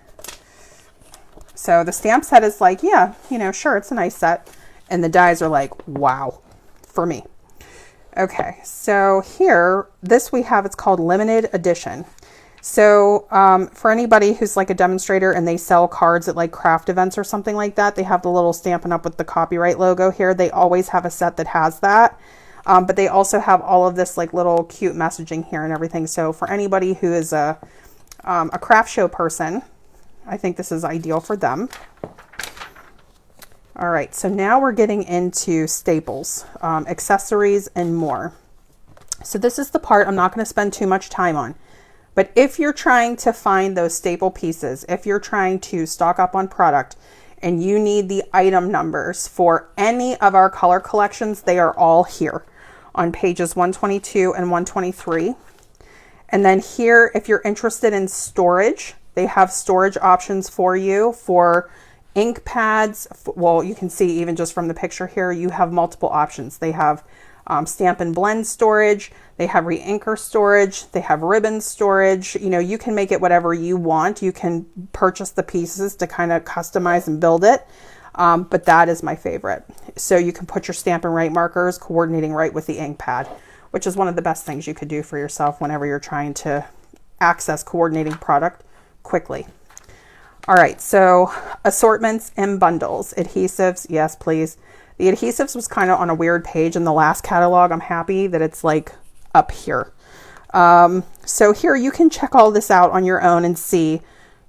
So the stamp set is like, yeah, you know, sure, it's a nice set. And the dies are like, wow, for me. Okay, so here, this we have, it's called limited edition. So for anybody who's like a demonstrator and they sell cards at like craft events or something like that, they have the little Stampin' Up with the copyright logo here. They always have a set that has that. But they also have all of this like little cute messaging here and everything. So for anybody who is a craft show person, I think this is ideal for them. All right, so now we're getting into staples, accessories, and more. So this is the part I'm not going to spend too much time on. But if you're trying to find those staple pieces, if you're trying to stock up on product and you need the item numbers for any of our color collections, they are all here on pages 122 and 123. And then here, if you're interested in storage, they have storage options for you for ink pads. Well, you can see even just from the picture here, you have multiple options. They have stamp and blend storage. They have re-inker storage. They have ribbon storage. You know, you can make it whatever you want. You can purchase the pieces to kind of customize and build it. But that is my favorite. So you can put your Stampin' Right markers coordinating right with the ink pad, which is one of the best things you could do for yourself whenever you're trying to access coordinating product quickly. All right, so assortments and bundles. Adhesives, yes, please. The adhesives was kind of on a weird page in the last catalog. I'm happy that it's like up here. So here you can check all this out on your own and see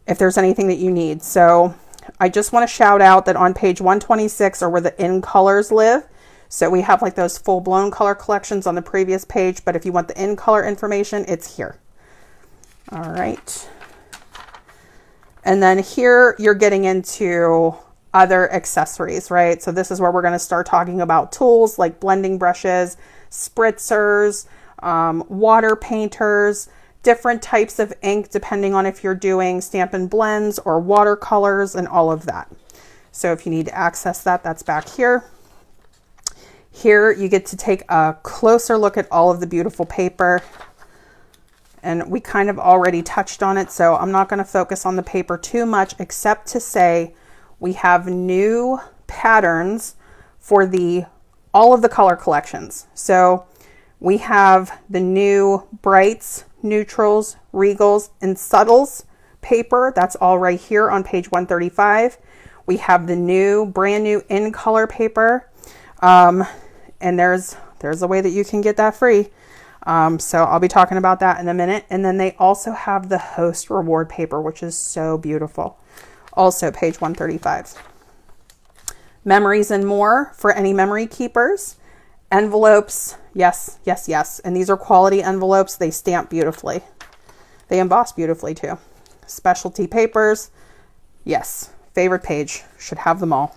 if there's anything that you need. So I just want to shout out that on page 126 are where the in colors live. So we have like those full-blown color collections on the previous page, but if you want the in color information, it's here. All right. And then here you're getting into other accessories, right? So this is where we're going to start talking about tools like blending brushes, spritzers, water painters, different types of ink, depending on if you're doing Stampin' Blends or watercolors and all of that. So if you need to access that, that's back here. Here you get to take a closer look at all of the beautiful paper. And we kind of already touched on it, so I'm not going to focus on the paper too much, except to say we have new patterns for all of the color collections. So we have the new brights, neutrals, regals, and subtles paper. That's all right here on page 135. We have the brand new in color paper. And there's a way that you can get that free. So I'll be talking about that in a minute. And then they also have the host reward paper, which is so beautiful. Also page 135. Memories and more for any memory keepers. Envelopes. Yes, yes, yes. And these are quality envelopes. They stamp beautifully. They emboss beautifully too. Specialty papers. Yes. Favorite page. Should have them all.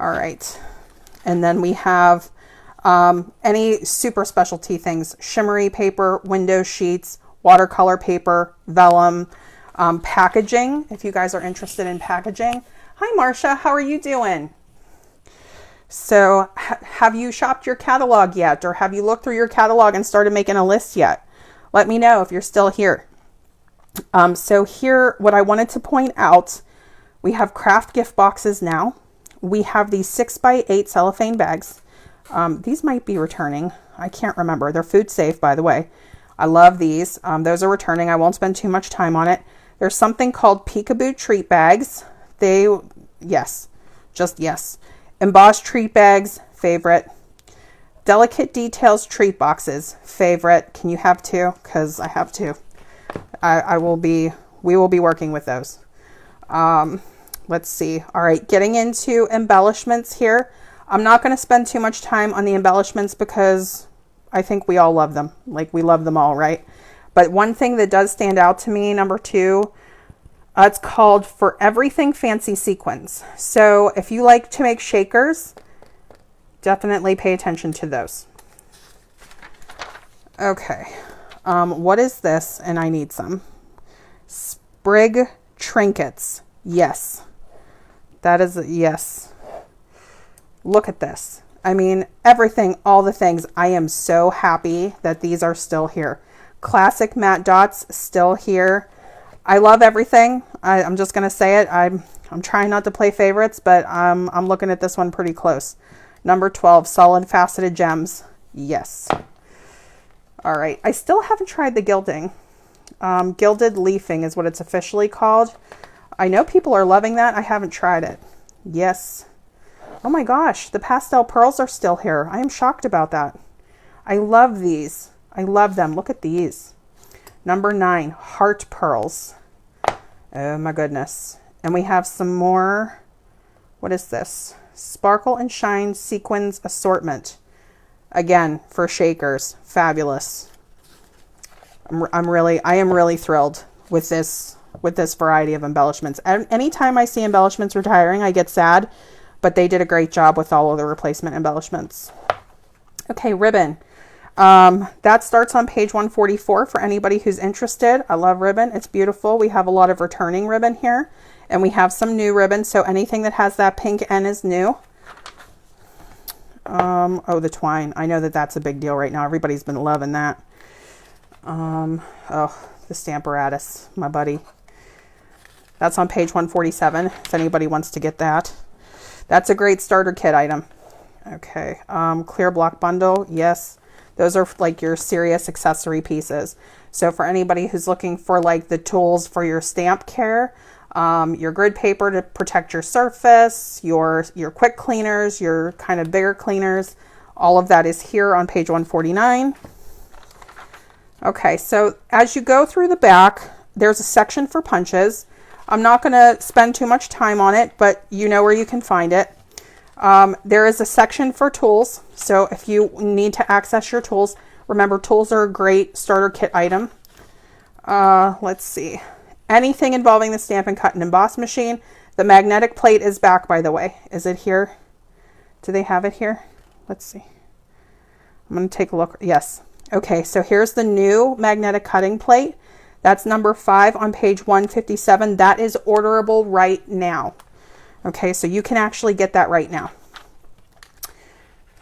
All right. And then we have any super specialty things, shimmery paper, window sheets, watercolor paper, vellum, packaging, if you guys are interested in packaging. Hi, Marcia, how are you doing? So have you shopped your catalog yet? Or have you looked through your catalog and started making a list yet? Let me know if you're still here. So here, what I wanted to point out, we have craft gift boxes now. We have these 6x8 cellophane bags. These might be returning. I can't remember. They're food safe, by the way. I love these. Those are returning. I won't spend too much time on it. There's something called peekaboo treat bags. Yes, just yes. Embossed treat bags, favorite. Delicate details treat boxes, favorite. Can you have two? Because I have two. We will be working with those. Let's see. All right, getting into embellishments here. I'm not going to spend too much time on the embellishments because I think we all love them. Like, we love them all, right? But one thing that does stand out to me, number 2, it's called For Everything Fancy Sequins. So if you like to make shakers, definitely pay attention to those. Okay. What is this? And I need some. Sprig trinkets. Yes. That is, yes. Look at this. I mean, everything, all the things. I am so happy that these are still here. Classic matte dots still here. I love everything. I'm just going to say it. I'm trying not to play favorites, but I'm looking at this one pretty close. Number 12, solid faceted gems. Yes. All right. I still haven't tried the gilding. Gilded leafing is what it's officially called. I know people are loving that. I haven't tried it. Yes. Oh my gosh, the pastel pearls are still here. I am shocked about that. I love these. I love them. Look at these. Number 9, heart pearls. Oh my goodness. And we have some more. What is this? Sparkle and Shine Sequins Assortment. Again, for shakers. Fabulous. I am really thrilled with this variety of embellishments. Anytime I see embellishments retiring, I get sad, but they did a great job with all of the replacement embellishments. Okay, ribbon. That starts on page 144 for anybody who's interested. I love ribbon. It's beautiful. We have a lot of returning ribbon here, and we have some new ribbon. So anything that has that pink N is new. Oh, the twine. I know that that's a big deal right now. Everybody's been loving that. Oh, the Stamparatus, my buddy. That's on page 147 if anybody wants to get that. That's a great starter kit item. Okay, clear block bundle. Yes, those are like your serious accessory pieces. So for anybody who's looking for like the tools for your stamp care, your grid paper to protect your surface, your quick cleaners, your kind of bigger cleaners, all of that is here on page 149. Okay, so as you go through the back, there's a section for punches. I'm not going to spend too much time on it, but you know where you can find it. There is a section for tools. So if you need to access your tools, remember tools are a great starter kit item. Let's see. Anything involving the Stampin' Cut and Emboss machine. The magnetic plate is back, by the way. Is it here? Do they have it here? Let's see. I'm going to take a look. Yes. Okay, so here's the new magnetic cutting plate. That's number 5 on page 157. That is orderable right now. Okay, so you can actually get that right now.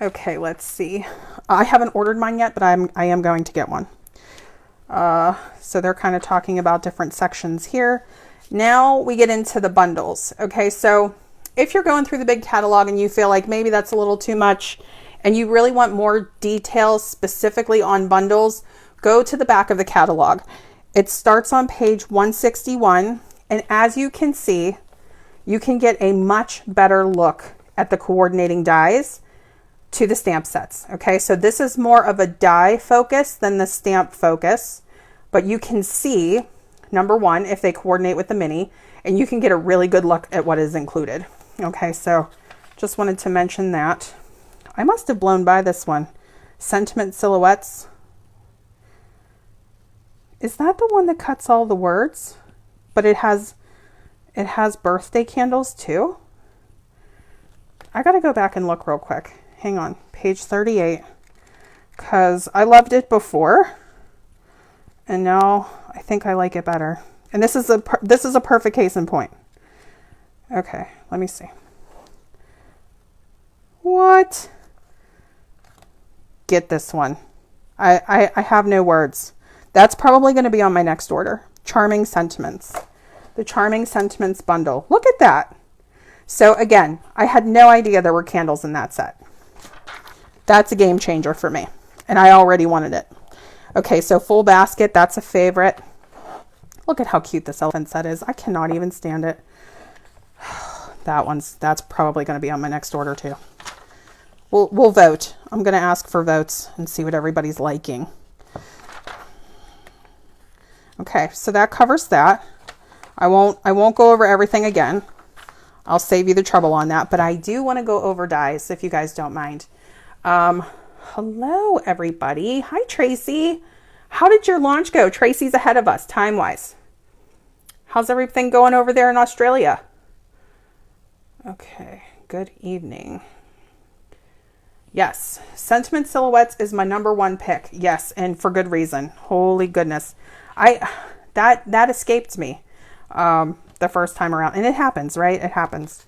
Okay, let's see. I haven't ordered mine yet, but I am going to get one. So they're kind of talking about different sections here. Now we get into the bundles. Okay, so if you're going through the big catalog and you feel like maybe that's a little too much and you really want more details specifically on bundles, go to the back of the catalog. It starts on page 161, and as you can see, you can get a much better look at the coordinating dies to the stamp sets. Okay, so this is more of a die focus than the stamp focus, but you can see, number 1, if they coordinate with the mini, and you can get a really good look at what is included. Okay, so just wanted to mention that. I must have blown by this one. Sentiment Silhouettes. Is that the one that cuts all the words? But it has birthday candles too? I gotta go back and look real quick. Hang on, page 38. Because I loved it before, and now I think I like it better. And this is a perfect case in point. Okay, let me see. What? Get this one. I have no words. That's probably going to be on my next order. Charming Sentiments. The Charming Sentiments bundle. Look at that. So again, I had no idea there were candles in that set. That's a game changer for me. And I already wanted it. Okay, so Full Basket. That's a favorite. Look at how cute this elephant set is. I cannot even stand it. That's probably going to be on my next order too. We'll vote. I'm going to ask for votes and see what everybody's liking. Okay, so that covers that. I won't go over everything again. I'll save you the trouble on that, but I do want to go over dies if you guys don't mind. Hello everybody. Hi Tracy. How did your launch go? Tracy's ahead of us time-wise. How's everything going over there in Australia? Okay, good evening. Yes. Sentiment Silhouettes is my number one pick. Yes. And for good reason. Holy goodness. That escaped me the first time around. And it happens, right? It happens.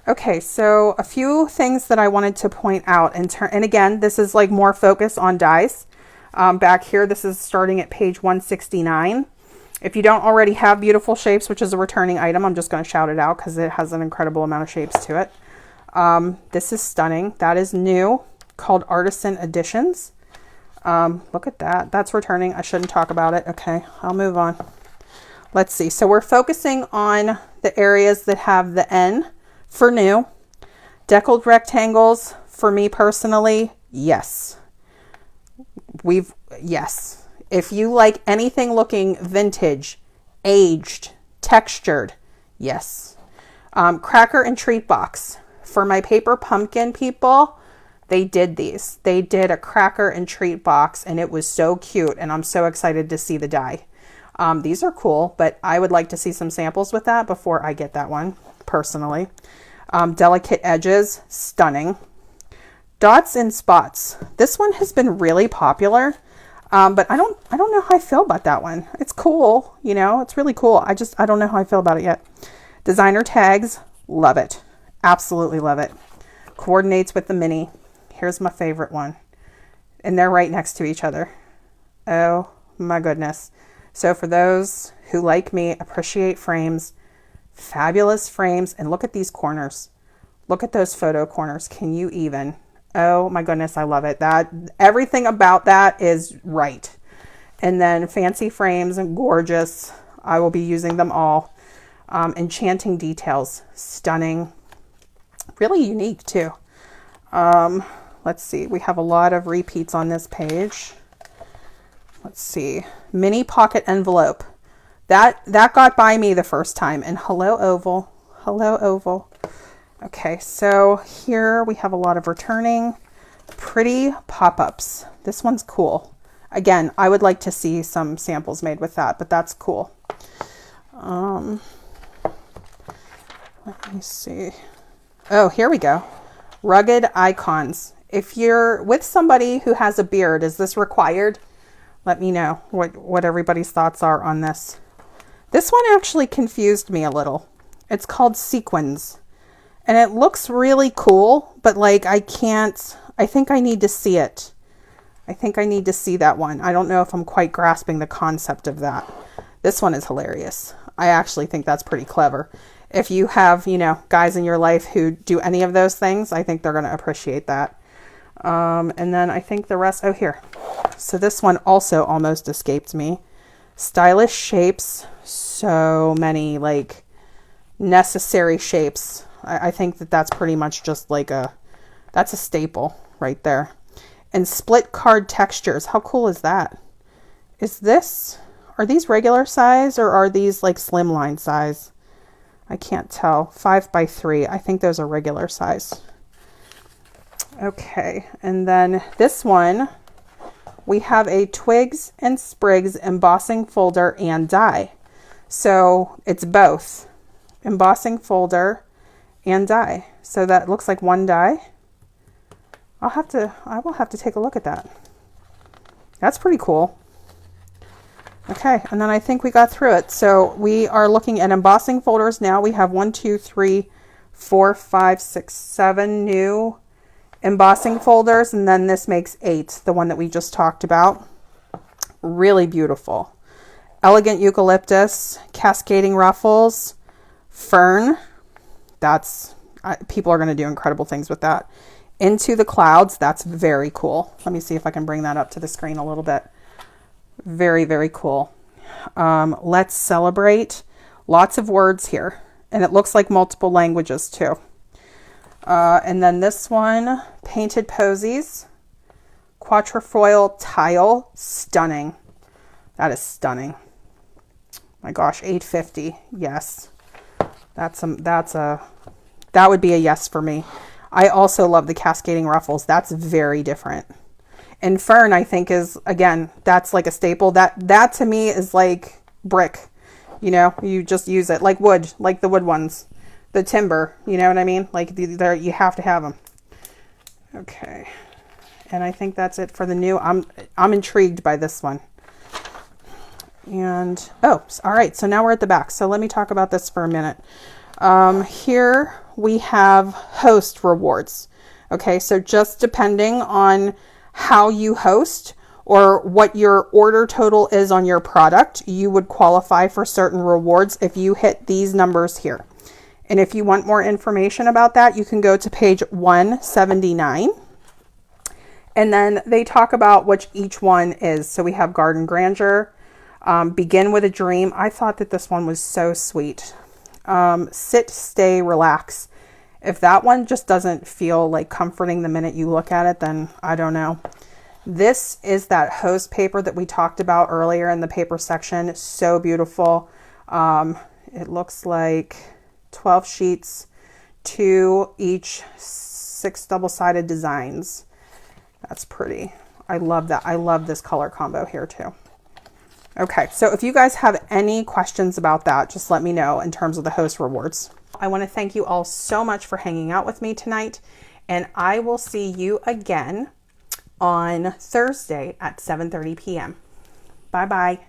Okay. So a few things that I wanted to point out and again, this is like more focus on dies. Back here, this is starting at page 169. If you don't already have Beautiful Shapes, which is a returning item, I'm just going to shout it out because it has an incredible amount of shapes to it. This is stunning. That is new, called Artisan Editions. Look at that. That's returning. I shouldn't talk about it. Okay, I'll move on. Let's see. So we're focusing on the areas that have the N for new. Deckled rectangles, for me personally, yes. Yes. If you like anything looking vintage, aged, textured, yes. Cracker and treat box. For my paper pumpkin people, they did these. They did a cracker and treat box, and it was so cute, and I'm so excited to see the die. These are cool, but I would like to see some samples with that before I get that one, personally. Delicate edges, stunning. Dots and spots. This one has been really popular, but I don't know how I feel about that one. It's cool, you know, it's really cool. I don't know how I feel about it yet. Designer tags, love it. Absolutely love it. Coordinates with the mini. Here's my favorite one. And they're right next to each other. Oh my goodness. So for those who, like me, appreciate frames, fabulous frames, and look at these corners. Look at those photo corners. Can you even? Oh my goodness, I love it. Everything about that is right. And then fancy frames and gorgeous. I will be using them all. Enchanting details, stunning. Really unique too. Let's see. We have a lot of repeats on this page. Let's see. Mini pocket envelope. That got by me the first time. And hello oval. Hello oval. Okay, so here we have a lot of returning pretty pop-ups. This one's cool. Again, I would like to see some samples made with that, but that's cool. Let me see. Oh, here we go. Rugged icons. If you're with somebody who has a beard, is this required? Let me know what everybody's thoughts are on this. This one actually confused me a little. It's called Sequins. And it looks really cool, but like I think I need to see it. I think I need to see that one. I don't know if I'm quite grasping the concept of that. This one is hilarious. I actually think that's pretty clever. If you have, you know, guys in your life who do any of those things, I think they're going to appreciate that. And then I think the rest, oh, here. So this one also almost escaped me. Stylish shapes. So many like necessary shapes. I think that's pretty much just like that's a staple right there. And split card textures. How cool is that? Are these regular size or are these like slimline size? I can't tell. 5x3. I think those are regular size. Okay. And then this one, we have a Twigs and Sprigs embossing folder and die. So it's both embossing folder and die. So that looks like one die. I will have to take a look at that. That's pretty cool. Okay, and then I think we got through it. So we are looking at embossing folders now. We have 1, 2, 3, 4, 5, 6, 7 new embossing folders, and then this makes 8, the one that we just talked about. Really beautiful. Elegant eucalyptus, cascading ruffles, fern. People are going to do incredible things with that. Into the clouds. That's very cool. Let me see if I can bring that up to the screen a little bit. Very, very cool. Let's celebrate. Lots of words here. And it looks like multiple languages too. And then this one, painted posies. Quatrefoil tile. Stunning. That is stunning. My gosh, $8.50. Yes. That would be a yes for me. I also love the cascading ruffles. That's very different. And fern, I think, is, again, that's like a staple. That to me is like brick. You know, you just use it like wood, like the wood ones, the timber. You know what I mean? Like you have to have them. Okay. And I think that's it for the new. I'm intrigued by this one. And, oh, all right. So now we're at the back. So let me talk about this for a minute. Here we have host rewards. Okay. So just depending on how you host or what your order total is on your product, you would qualify for certain rewards if you hit these numbers here. And if you want more information about that, you can go to page 179. And then they talk about what each one is. So we have Garden Grandeur, Begin with a Dream. I thought that this one was so sweet. Sit, Stay, Relax. If that one just doesn't feel like comforting the minute you look at it, then I don't know. This is that host paper that we talked about earlier in the paper section. So beautiful. It looks like 12 sheets, 2 each, 6 double-sided designs. That's pretty. I love that. I love this color combo here too. Okay, so if you guys have any questions about that, just let me know in terms of the host rewards. I want to thank you all so much for hanging out with me tonight, and I will see you again on Thursday at 7:30 p.m. Bye-bye.